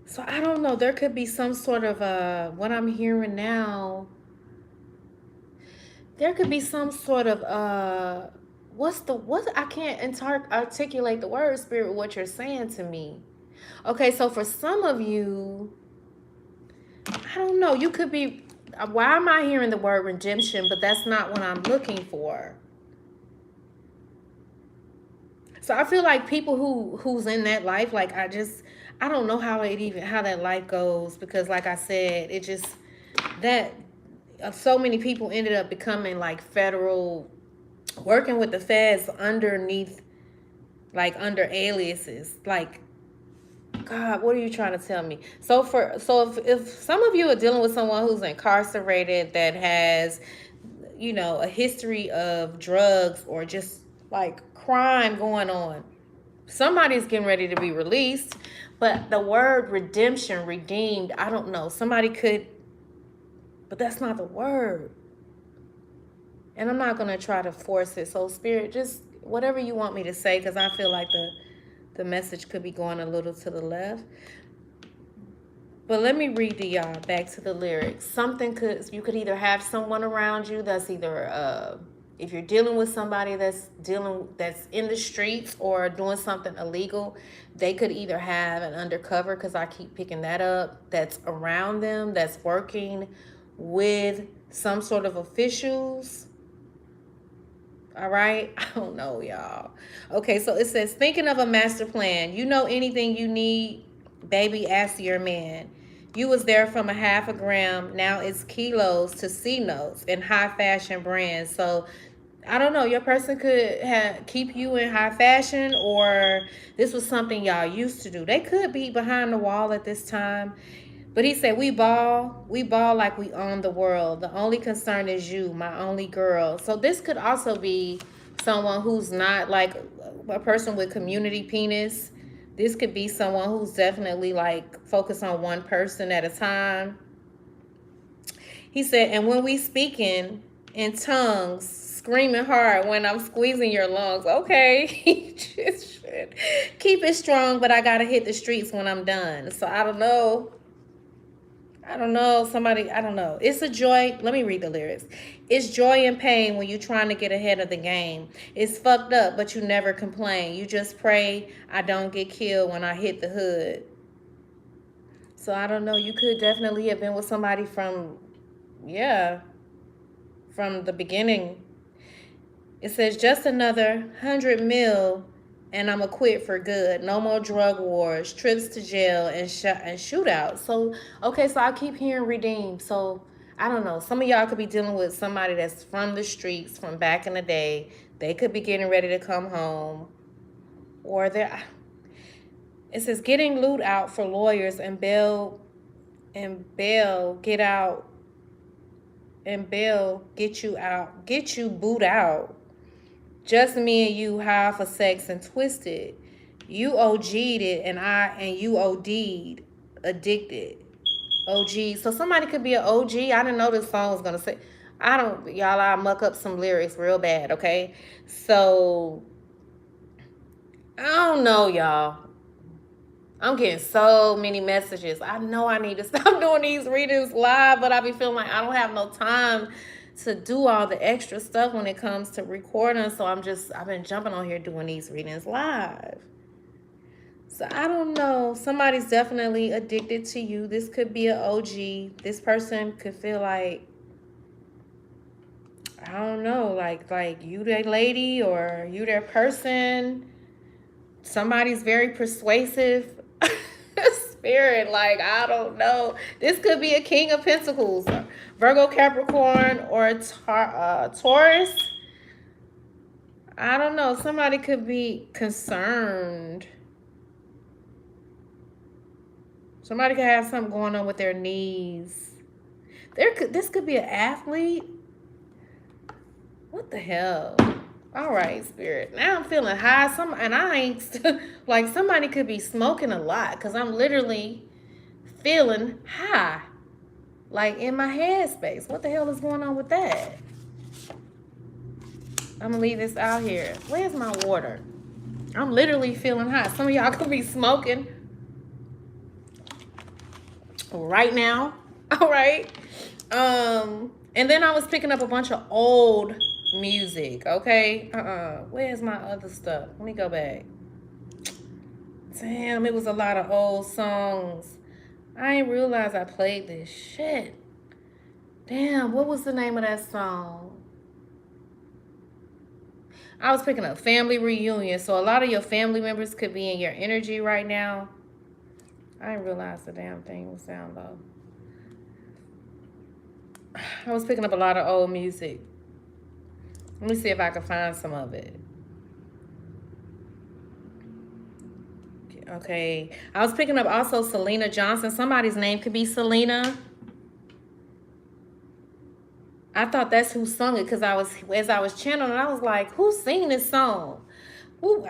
So I don't know. There could be some sort of what I'm hearing now. There could be some sort of I can't articulate the word, Spirit, what you're saying to me. Okay, so for some of you, I don't know. You could be. Why am I hearing the word redemption, but that's not what I'm looking for? So I feel like people who's in that life, like, I don't know how that life goes, because like I said, it just that so many people ended up becoming like federal, working with the feds underneath, like under aliases, like, God, what are you trying to tell me? So if some of you are dealing with someone who's incarcerated that has, a history of drugs or just like crime going on, somebody's getting ready to be released. But the word redemption, redeemed, I don't know. Somebody could, but that's not the word. And I'm not going to try to force it. So Spirit, just whatever you want me to say, because I feel like the message could be going a little to the left. But let me read to y'all back to the lyrics. You could either have someone around you that's either, if you're dealing with somebody that's in the streets or doing something illegal, they could either have an undercover, because I keep picking that up, that's around them, that's working with some sort of officials. All right. I don't know, y'all. Okay, so it says, thinking of a master plan. You know anything you need, baby, ask your man. You was there from a half a gram. Now it's kilos to C notes and high fashion brands. So I don't know. Your person could keep you in high fashion, or this was something y'all used to do. They could be behind the wall at this time. But he said, we ball like we own the world. The only concern is you, my only girl. So this could also be someone who's not like a person with community penis. This could be someone who's definitely like focused on one person at a time. He said, and when we speaking in tongues, screaming hard when I'm squeezing your lungs. Okay, just keep it strong, but I gotta hit the streets when I'm done. So I don't know. Somebody, I don't know. It's a joy. Let me read the lyrics. It's joy and pain when you're trying to get ahead of the game. It's fucked up, but you never complain. You just pray I don't get killed when I hit the hood. So I don't know. You could definitely have been with somebody from, yeah, from the beginning. It says just another 100 mil and I'm going to quit for good. No more drug wars, trips to jail, and shootouts. So, okay, so I keep hearing redeem. So, I don't know. Some of y'all could be dealing with somebody that's from the streets from back in the day. They could be getting ready to come home. Or they're... It says getting loot out for lawyers and bail get out and bail get you boot out. Just me and you high for sex and twisted. You OG'd it and you OD'd, addicted. OG. So somebody could be an OG. I didn't know this song was gonna say. I muck up some lyrics real bad, okay? So I don't know, y'all. I'm getting so many messages. I know I need to stop doing these readings live, but I be feeling like I don't have no time to do all the extra stuff when it comes to recording. So I've been jumping on here doing these readings live. So I don't know. Somebody's definitely addicted to you. This could be an OG. This person could feel like, I don't know, like you that lady or you that person. Somebody's very persuasive. Spirit, like, I don't know. This could be a King of Pentacles, Virgo, Capricorn, or Taurus. I don't know. Somebody could be concerned. Somebody could have something going on with their knees. This could be an athlete. What the hell? All right, Spirit. Now I'm feeling high. And I ain't like somebody could be smoking a lot because I'm literally feeling high, like in my headspace. What the hell is going on with that? I'm gonna leave this out here. Where's my water? I'm literally feeling high. Some of y'all could be smoking right now. All right. And then I was picking up a bunch of old music, okay? Where's my other stuff? Let me go back. Damn, it was a lot of old songs. I didn't realize I played this shit. Damn, what was the name of that song? I was picking up Family Reunion. So a lot of your family members could be in your energy right now. I didn't realize the damn thing was down low. I was picking up a lot of old music. Let me see if I can find some of it. Okay. I was picking up also Selena Johnson. Somebody's name could be Selena. I thought that's who sung it because as I was channeling, I was like, who's singing this song? Who?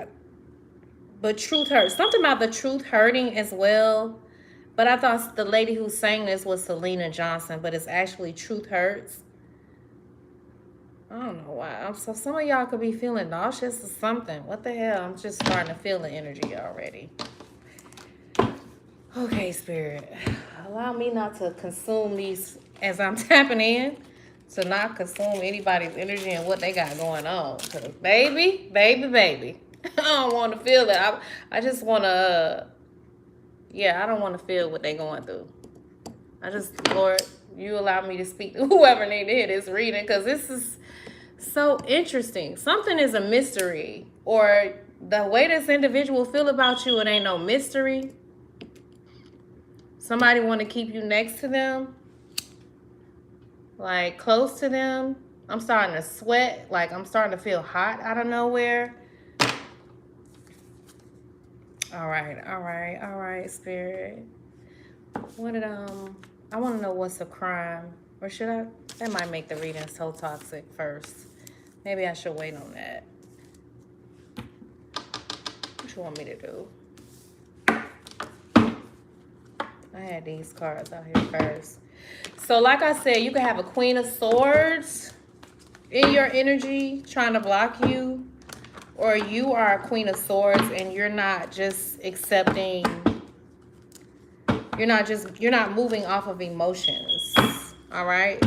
But Truth Hurts. Something about the truth hurting as well. But I thought the lady who sang this was Selena Johnson, but it's actually Truth Hurts. I don't know why. So some of y'all could be feeling nauseous or something. What the hell? I'm just starting to feel the energy already. Okay, Spirit. Allow me not to consume these as I'm tapping in. To not consume anybody's energy and what they got going on. Because baby. I don't want to feel it. I just want to... I don't want to feel what they're going through. Lord, you allow me to speak to whoever need to hear this reading, because this So interesting. Something is a mystery, or the way this individual feel about you, it ain't no mystery. Somebody want to keep you next to them, like close to them. I'm starting to sweat, like I'm starting to feel hot out of nowhere. All right, spirit. What did I want to know what's a crime, or should I? That might make the reading so toxic first. Maybe I should wait on that. What you want me to do? I had these cards out here first. So like I said, you can have a Queen of Swords in your energy trying to block you, or you are a Queen of Swords and you're not just accepting, you're not moving off of emotions. All right.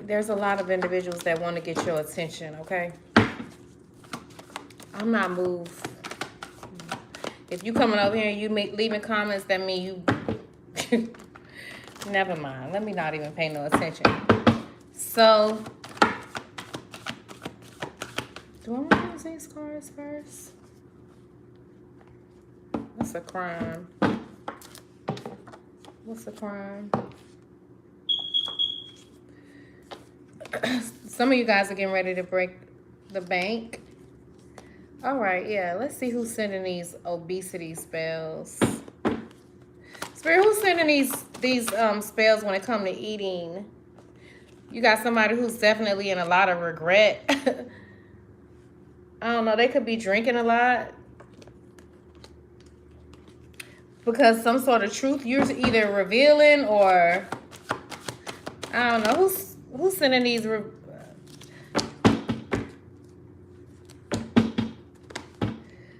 There's a lot of individuals that want to get your attention, okay? I'm not moved. If you coming over here and you leaving comments, that mean you... Never mind. Let me not even pay no attention. So, do I want to use these cards first? What's a crime? What's a crime? Some of you guys are getting ready to break the bank. All right, yeah. Let's see who's sending these obesity spells. Spirit, who's sending these spells when it comes to eating? You got somebody who's definitely in a lot of regret. I don't know. They could be drinking a lot because some sort of truth you're either revealing, or I don't know who's sending these.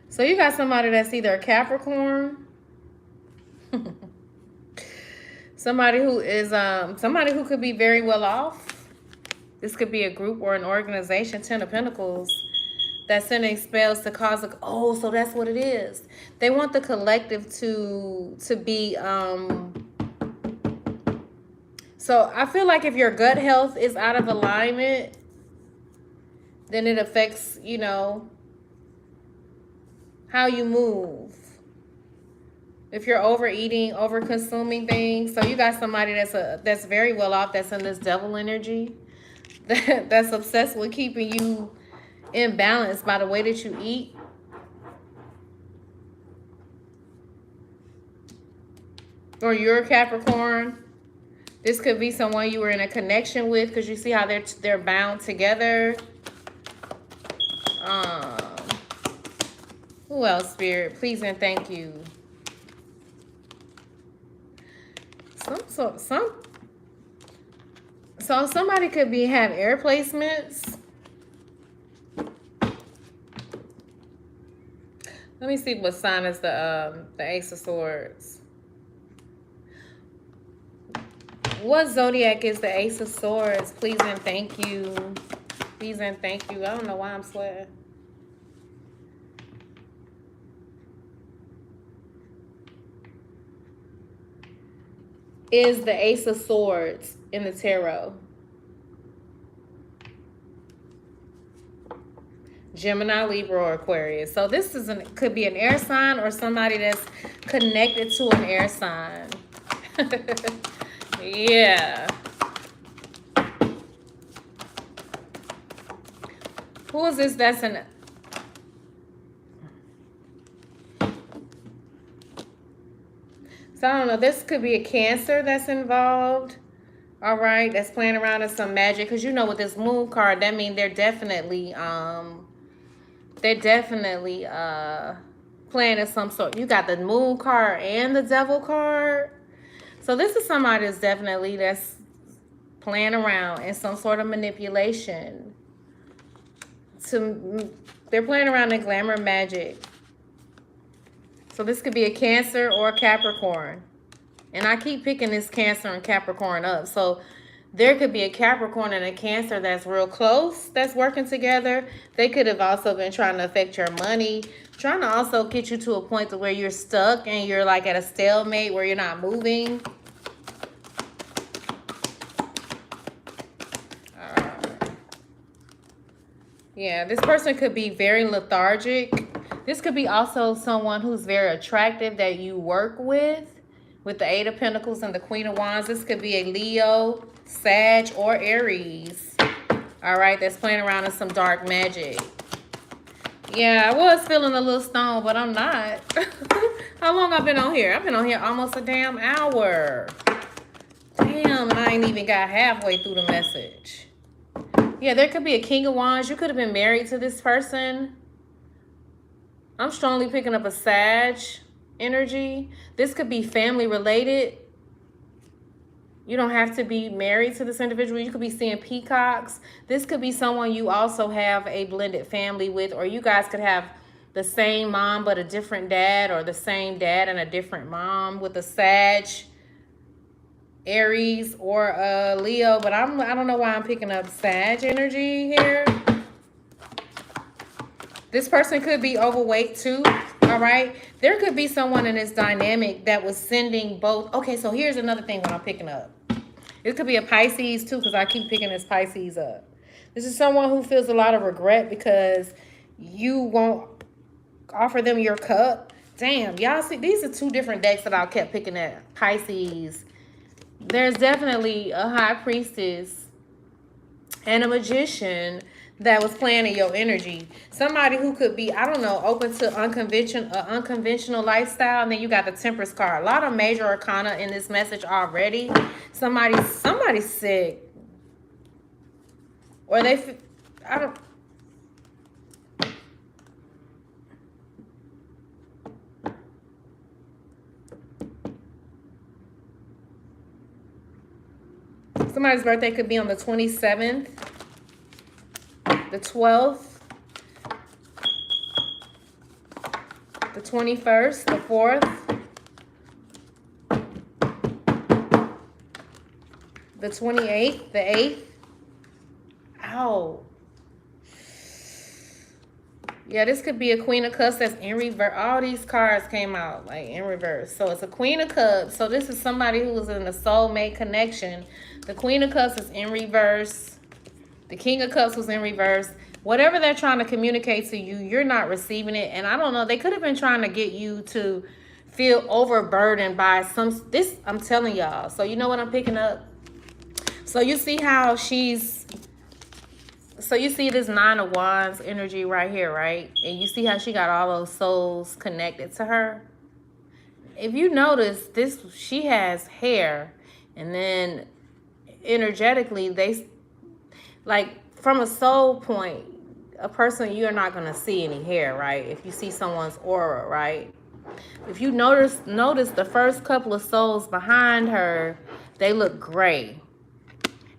So you got somebody that's either a Capricorn, somebody who is somebody who could be very well off. This could be a group or an organization, 10 of Pentacles, that's sending spells to cause a, oh, so that's what it is. They want the collective to be so I feel like if your gut health is out of alignment, then it affects, you know, how you move. If you're overeating, over consuming things. So you got somebody that's very well off, that's in this devil energy, that's obsessed with keeping you in balance by the way that you eat. Or you're a Capricorn. This could be someone you were in a connection with, because you see how they're bound together. Who else, Spirit? Please and thank you. So somebody could have air placements. Let me see what sign is the Ace of Swords. What zodiac is the Ace of Swords? Please and thank you. Please and thank you. I don't know why I'm sweating. Is the Ace of Swords in the tarot. Gemini, Libra, or Aquarius. So this could be an air sign or somebody that's connected to an air sign. Yeah. Who is this that's an... So I don't know. This could be a Cancer that's involved. All right. That's playing around in some magic. Because you know with this Moon card, that means they're definitely playing in some sort. You got the Moon card and the Devil card. So this is somebody that's playing around in some sort of manipulation. They're playing around in glamour magic. So this could be a Cancer or a Capricorn. And I keep picking this Cancer and Capricorn up. So There could be a Capricorn and a Cancer that's real close, that's working together. They could have also been trying to affect your money, trying to also get you to a point to where you're stuck and you're like at a stalemate where you're not moving. Yeah, this person could be very lethargic. This could be also someone who's very attractive that you work with the Eight of Pentacles and the Queen of Wands. This could be a Leo, Sag, or Aries. All right, that's playing around in some dark magic. Yeah, I was feeling a little stoned, but I'm not. How long I've been on here? I've been on here almost a damn hour. Damn, and I ain't even got halfway through the message. Yeah, there could be a King of Wands. You could have been married to this person. I'm strongly picking up a Sag energy. This could be family related. You don't have to be married to this individual. You could be seeing peacocks. This could be someone you also have a blended family with, or you guys could have the same mom but a different dad, or the same dad and a different mom with a Sag, Aries, or a Leo. But I don't know why I'm picking up Sag energy here. This person could be overweight too, all right? There could be someone in this dynamic that was sending both. Okay, so here's another thing what I'm picking up. It could be a Pisces too, because I keep picking this Pisces up. This is someone who feels a lot of regret because you won't offer them your cup. Damn, y'all see, these are two different decks that I kept picking at. Pisces. There's definitely a High Priestess and a Magician that was playing in your energy. Somebody who could be, I don't know, open to unconventional lifestyle. And then you got the Temperance card. A lot of major arcana in this message already. Somebody's sick. Or they, I don't. Somebody's birthday could be on the 27th. The 12th, the 21st, the 4th, the 28th, the 8th. Ow. Yeah, this could be a Queen of Cups that's in reverse. All these cards came out like in reverse. So it's a Queen of Cups. So this is somebody who was in a soulmate connection. The Queen of Cups is in reverse. The King of Cups was in reverse. Whatever they're trying to communicate to you, you're not receiving it. And I don't know, they could have been trying to get you to feel overburdened by this, I'm telling y'all. So you know what I'm picking up? So you see how so you see this Nine of Wands energy right here, right? And you see how she got all those souls connected to her. If you notice, she has hair, and then energetically, like from a soul point, a person, you're not going to see any hair, right? If you see someone's aura, right? If you notice the first couple of souls behind her, they look gray.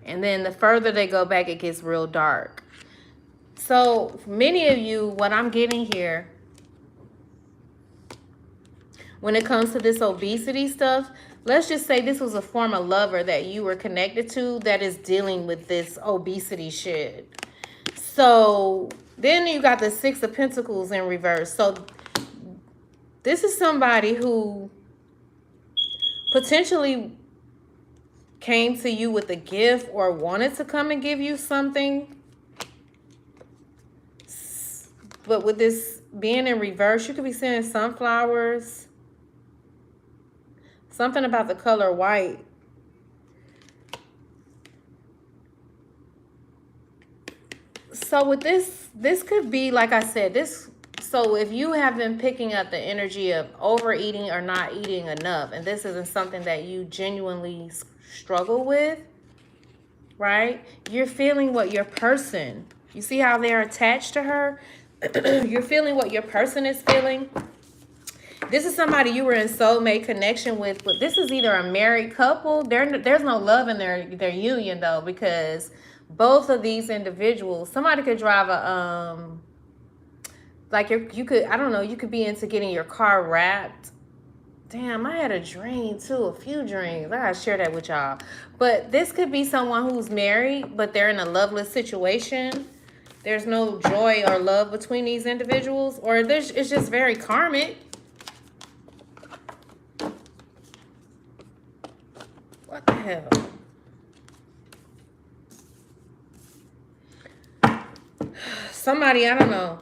And then the further they go back, it gets real dark. So many of you, what I'm getting here, when it comes to this obesity stuff, let's just say this was a former lover that you were connected to that is dealing with this obesity shit. So then you got the Six of Pentacles in reverse. So this is somebody who potentially came to you with a gift or wanted to come and give you something. But with this being in reverse, you could be seeing sunflowers. Something about the color white. So with this could be, like I said, so if you have been picking up the energy of overeating or not eating enough, and this isn't something that you genuinely struggle with, right? You're feeling what your person, you see how they're attached to her? You're feeling what your person is feeling. This is somebody you were in soulmate connection with, but this is either a married couple. There's no love in their union though, because both of these individuals, somebody could drive a like you could, I don't know, you could be into getting your car wrapped Damn, I had a dream too, a few dreams. I gotta share that with y'all. But this could be someone who's married, but they're in a loveless situation. There's no joy or love between these individuals, or it's just very karmic. What the hell? Somebody, I don't know.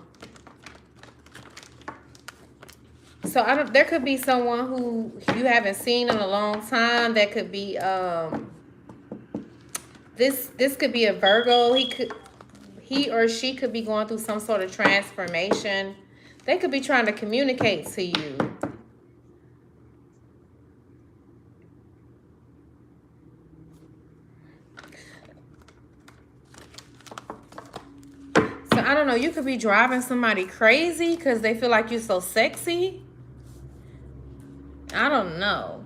So there could be someone who you haven't seen in a long time. That could be this could be a Virgo. He or she could be going through some sort of transformation. They could be trying to communicate to you. So I don't know, you could be driving somebody crazy because they feel like you're so sexy. I don't know.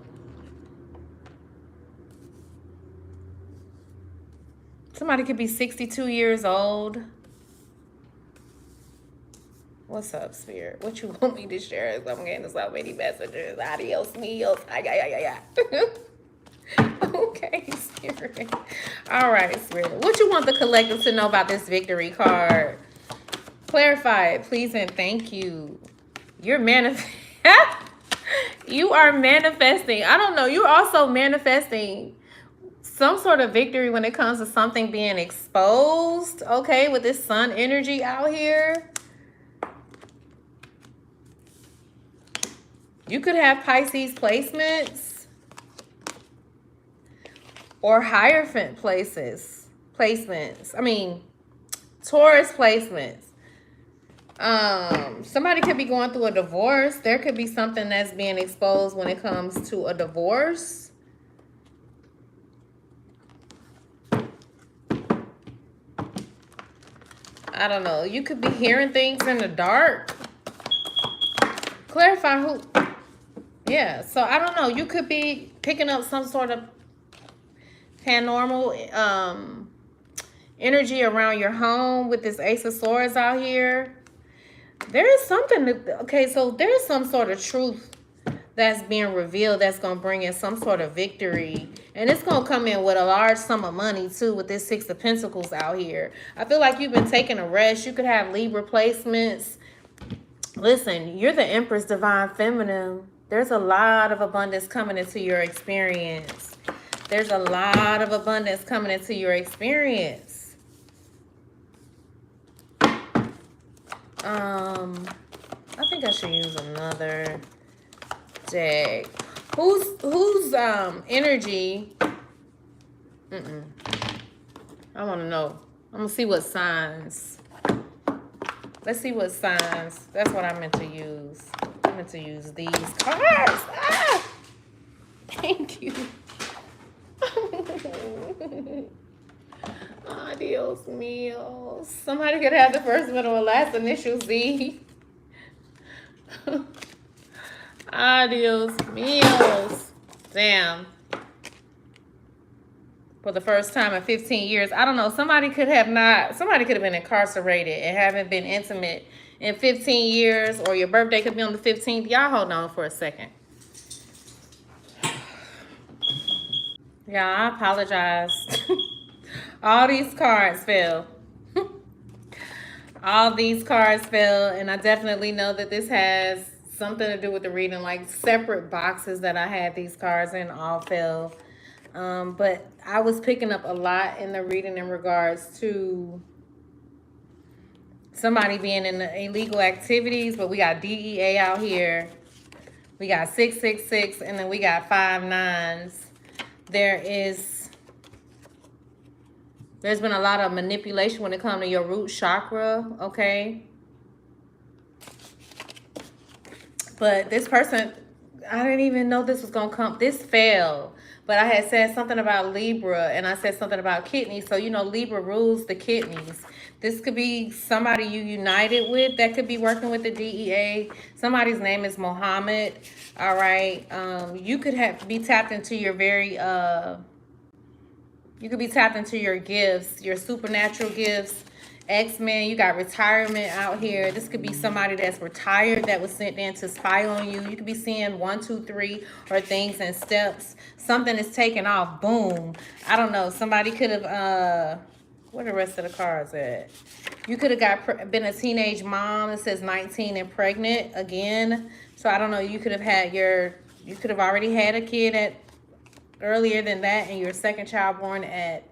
Somebody could be 62 years old. What's up, Spirit? What you want me to share? I'm getting so many messages. Adios, míos. Ay. Okay, Spirit. All right, Spirit. What you want the collective to know about this victory card? Clarify it, please, and thank you. You're You are manifesting. I don't know. You're also manifesting some sort of victory when it comes to something being exposed. Okay, with this sun energy out here. You could have Pisces placements or Hierophant placements. I mean, Taurus placements. Somebody could be going through a divorce. There could be something that's being exposed when it comes to a divorce. I don't know. You could be hearing things in the dark. Clarify who. Yeah, so I don't know. You could be picking up some sort of paranormal energy around your home with this Ace of Swords out here. There is something okay, so there's some sort of truth that's being revealed that's going to bring in some sort of victory. And it's going to come in with a large sum of money, too, with this Six of Pentacles out here. I feel like you've been taking a rest. You could have Libra placements. Listen, you're the Empress Divine Feminine. There's a lot of abundance coming into your experience. There's a lot of abundance coming into your experience. I think I should use another deck. Whose energy? I want to know. I'm gonna see what signs. Let's see what signs. That's what I meant to use. I meant to use these cards. Ah! Thank you. Adios míos. Somebody could have the first, middle, and last initial Z. Adios míos. Damn. For the first time in 15 years. I don't know. Somebody could have been incarcerated and haven't been intimate in 15 years, or your birthday could be on the 15th. Y'all hold on for a second. Yeah, I apologize. All these cards fell. All these cards fell, and I definitely know that this has something to do with the reading. Like, separate boxes that I had these cards in all fell. But I was picking up a lot in the reading in regards to somebody being in the illegal activities. But we got DEA out here. We got 666, and then we got 5 9s. There's been a lot of manipulation when it comes to your root chakra, okay? But this person, I didn't even know this was going to come. This fell. But I had said something about Libra, and I said something about kidneys. So, you know, Libra rules the kidneys. This could be somebody you united with that could be working with the DEA. Somebody's name is Mohammed, all right? You could be tapped into your very, You could be tapped into your gifts, your supernatural gifts. X-Men, you got retirement out here. This could be somebody that's retired that was sent in to spy on you. You could be seeing 1, 2, 3, or things in steps. Something is taking off. Boom. I don't know. Somebody could have, where the rest of the cards at? You could have been a teenage mom. It says 19 and pregnant again. So I don't know. You could have already had a kid earlier than that, and your second child born at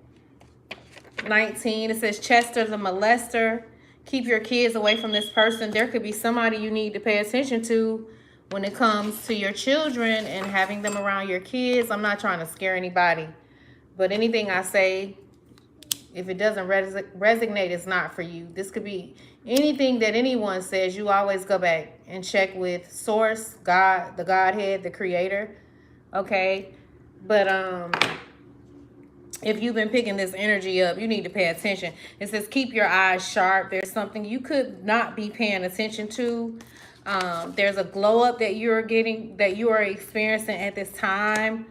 19. It says Chester the molester. Keep your kids away from this person. There could be somebody you need to pay attention to when it comes to your children and having them around your kids. I'm not trying to scare anybody, but anything I say, if it doesn't resonate, it's not for you. This could be anything that anyone says. You always go back and check with source, God, the Godhead, the creator. Okay. But if you've been picking this energy up, you need to pay attention. It says keep your eyes sharp. There's something you could not be paying attention to. There's a glow up that you're getting, that you are experiencing at this time.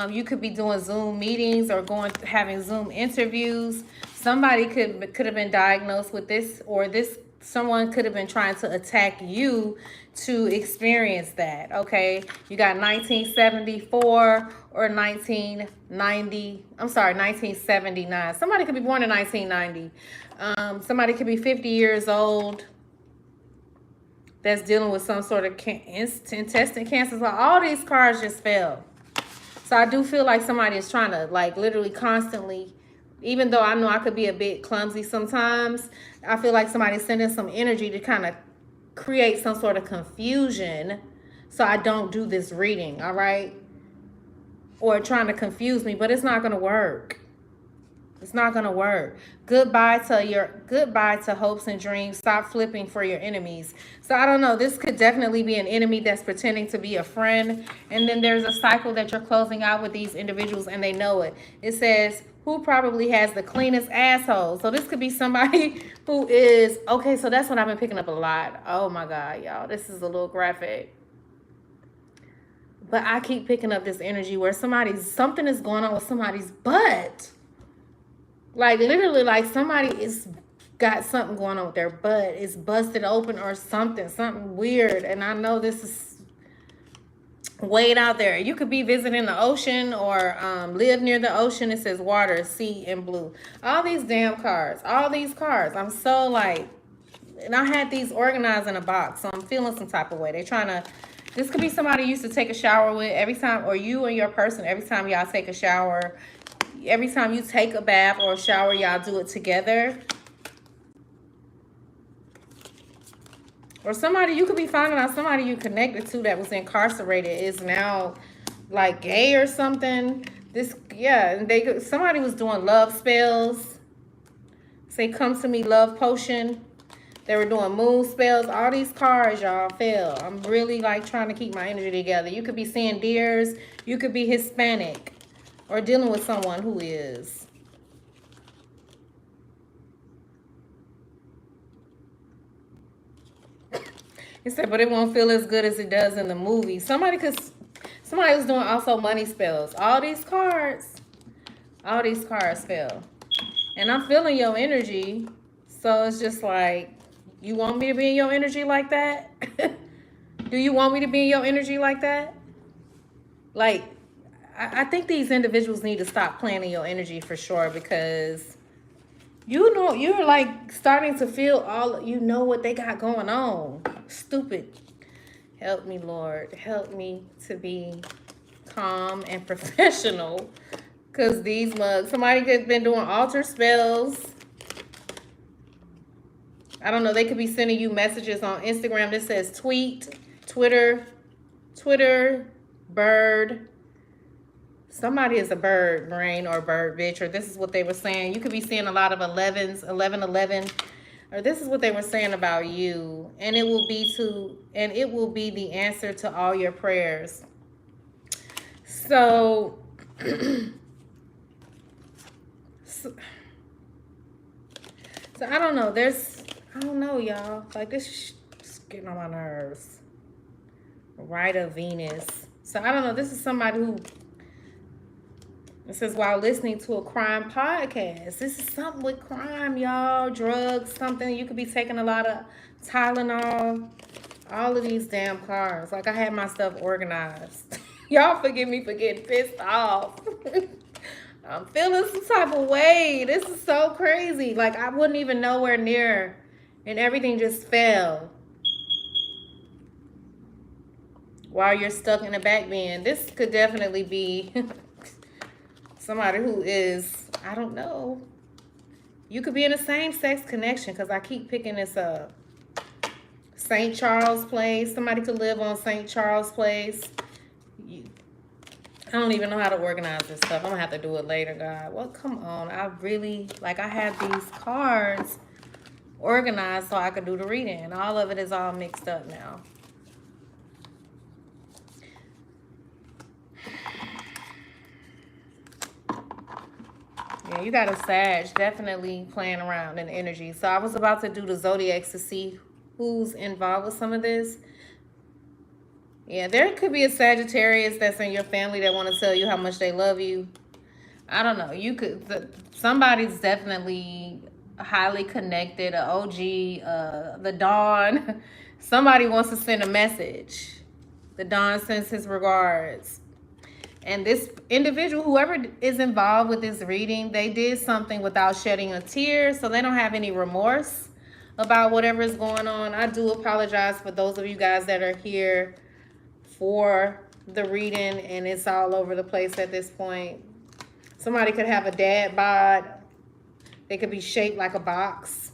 You could be doing Zoom meetings or having Zoom interviews. Somebody could have been diagnosed with this, or someone could have been trying to attack you to experience that. Okay, you got 1974 or 1979. Somebody could be born in 1990. Somebody could be 50 years old that's dealing with some sort of intestine cancer. So all these cards just fell. So I do feel like somebody is trying to, like, literally constantly, even though I know I could be a bit clumsy sometimes, I feel like somebody's sending some energy to kind of create some sort of confusion so I don't do this reading, all right? Or trying to confuse me, but it's not going to work. It's not going to work. Goodbye to hopes and dreams. Stop flipping for your enemies. So I don't know. This could definitely be an enemy that's pretending to be a friend. And then there's a cycle that you're closing out with these individuals and they know it. It says, who probably has the cleanest asshole? So this could be somebody who is, okay, so that's what I've been picking up a lot. Oh my God, y'all. This is a little graphic. But I keep picking up this energy where something is going on with somebody's butt. Like, literally, like somebody is got something going on with their butt. It's busted open or something weird. And I know this is way out there. You could be visiting the ocean or live near the ocean. It says water, sea, and blue. All these damn cards. All these cards. I'm so like, and I had these organized in a box. So I'm feeling some type of way. This could be somebody you used to take a shower with every time, or you and your person, every time y'all take a shower. Every time you take a bath or a shower, y'all do it together. Or you could be finding out somebody you connected to that was incarcerated is now like gay or something. Somebody was doing love spells. Say, come to me, love potion. They were doing moon spells. All these cards, y'all, fell. I'm really like trying to keep my energy together. You could be seeing deers. You could be Hispanic. Or dealing with someone who is. He said, but it won't feel as good as it does in the movie. Somebody was doing also money spells. All these cards fell. And I'm feeling your energy. So it's just like, you want me to be in your energy like that? Do you want me to be in your energy like that? Like, I think these individuals need to stop playing in your energy for sure, because you know, you're like starting to feel what they got going on. Stupid. Help me, Lord. Help me to be calm and professional, because these mugs, somebody could have been doing altar spells. I don't know. They could be sending you messages on Instagram that says tweet, Twitter, bird. Somebody is a bird brain or bird bitch, or this is what they were saying. You could be seeing a lot of 11s, 1111, or this is what they were saying about you, and it will be the answer to all your prayers. So, so I don't know. I don't know, y'all. Like, this is getting on my nerves. Right of Venus. So I don't know. This is somebody who. It says, while listening to a crime podcast. This is something with crime, y'all. Drugs, something. You could be taking a lot of Tylenol. All of these damn cards. Like, I had my stuff organized. Y'all forgive me for getting pissed off. I'm feeling some type of way. This is so crazy. Like, I wasn't even nowhere near. And everything just fell. While you're stuck in the back bin. This could definitely be somebody who is, I don't know. You could be in a same-sex connection, because I keep picking this up. St. Charles Place. Somebody could live on St. Charles Place. I don't even know how to organize this stuff. I'm going to have to do it later, God. Well, come on. I really, like, I have these cards organized so I could do the reading. All of it is all mixed up now. Yeah, you got a Sag definitely playing around in energy. So I was about to do the Zodiacs to see who's involved with some of this. Yeah, there could be a Sagittarius that's in your family that want to tell you how much they love you. I don't know. You could, somebody's definitely highly connected, an OG, the Dawn. Somebody wants to send a message. The Dawn sends his regards. And this individual, whoever is involved with this reading, they did something without shedding a tear, so they don't have any remorse about whatever is going on. I do apologize for those of you guys that are here for the reading and it's all over the place at this point. Somebody could have a dad bod. They could be shaped like a box,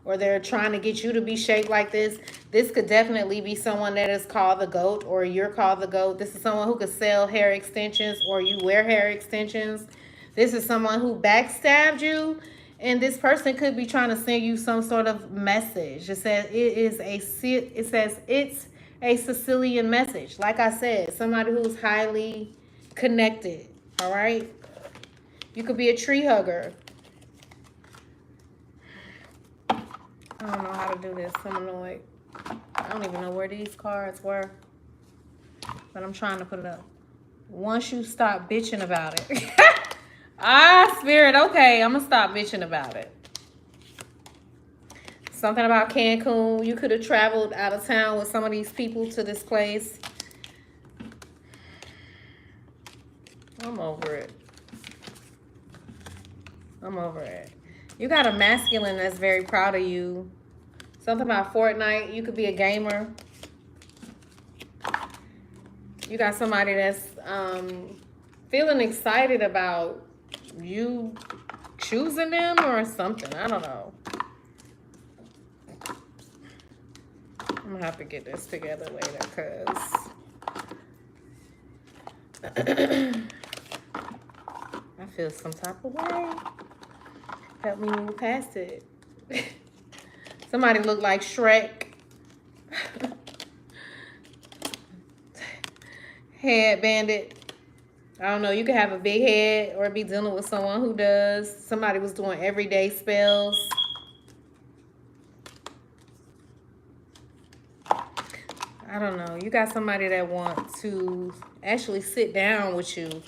or they're trying to get you to be shaped like this. This could definitely be someone that is called the GOAT, or you're called the GOAT. This is someone who could sell hair extensions, or you wear hair extensions. This is someone who backstabbed you, and this person could be trying to send you some sort of message. It says it's a Sicilian message. Like I said, somebody who's highly connected. All right. You could be a tree hugger. I don't know how to do this. I'm annoyed. I don't even know where these cards were, but I'm trying to put it up. Once you stop bitching about it. Spirit. Okay, I'm going to stop bitching about it. Something about Cancun. You could have traveled out of town with some of these people to this place. I'm over it. I'm over it. You got a masculine that's very proud of you. Something about Fortnite. You could be a gamer. You got somebody that's feeling excited about you choosing them or something. I don't know. I'm going to have to get this together later because I feel some type of way. Help me move past it. Somebody look like Shrek. Head bandit. I don't know. You could have a big head or be dealing with someone who does. Somebody was doing everyday spells. I don't know. You got somebody that wants to actually sit down with you.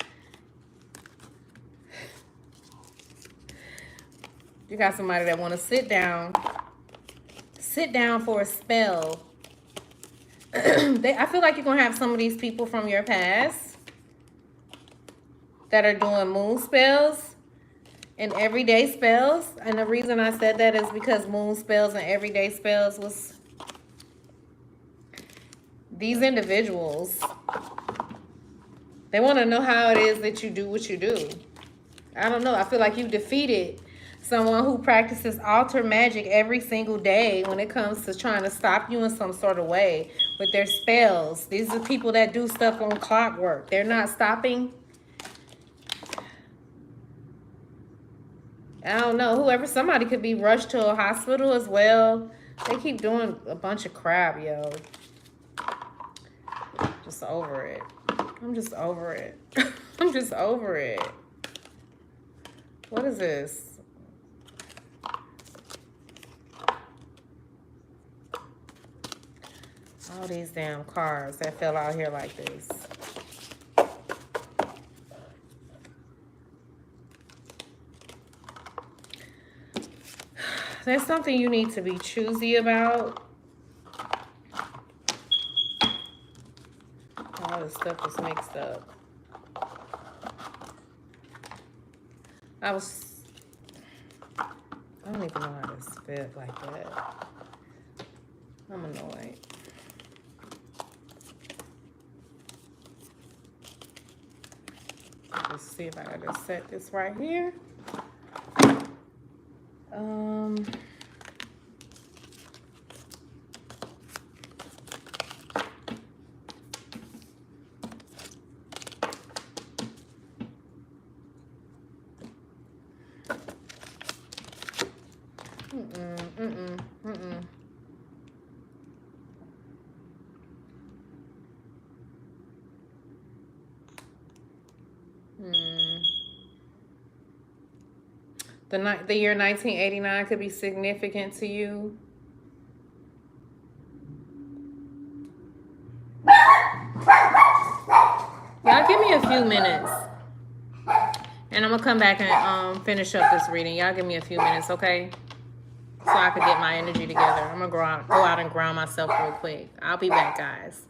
You got somebody that want to sit down for a spell. I feel like you're going to have some of these people from your past that are doing moon spells and everyday spells. And the reason I said that is because moon spells and everyday spells was these individuals. They want to know how it is that you do what you do. I don't know. I feel like you defeated someone who practices altar magic every single day when it comes to trying to stop you in some sort of way with their spells. These are people that do stuff on clockwork. They're not stopping. I don't know. Somebody could be rushed to a hospital as well. They keep doing a bunch of crap, yo. Just over it. I'm just over it. I'm just over it. What is this? All these damn cards that fell out here like this. There's something you need to be choosy about. All this stuff is mixed up. I don't even know how to spit like that. I'm annoyed. Let's see if I can just set this right here. The year 1989 could be significant to you. Y'all give me a few minutes. And I'm going to come back and finish up this reading. Y'all give me a few minutes, okay? So I could get my energy together. I'm going to go out and ground myself real quick. I'll be back, guys.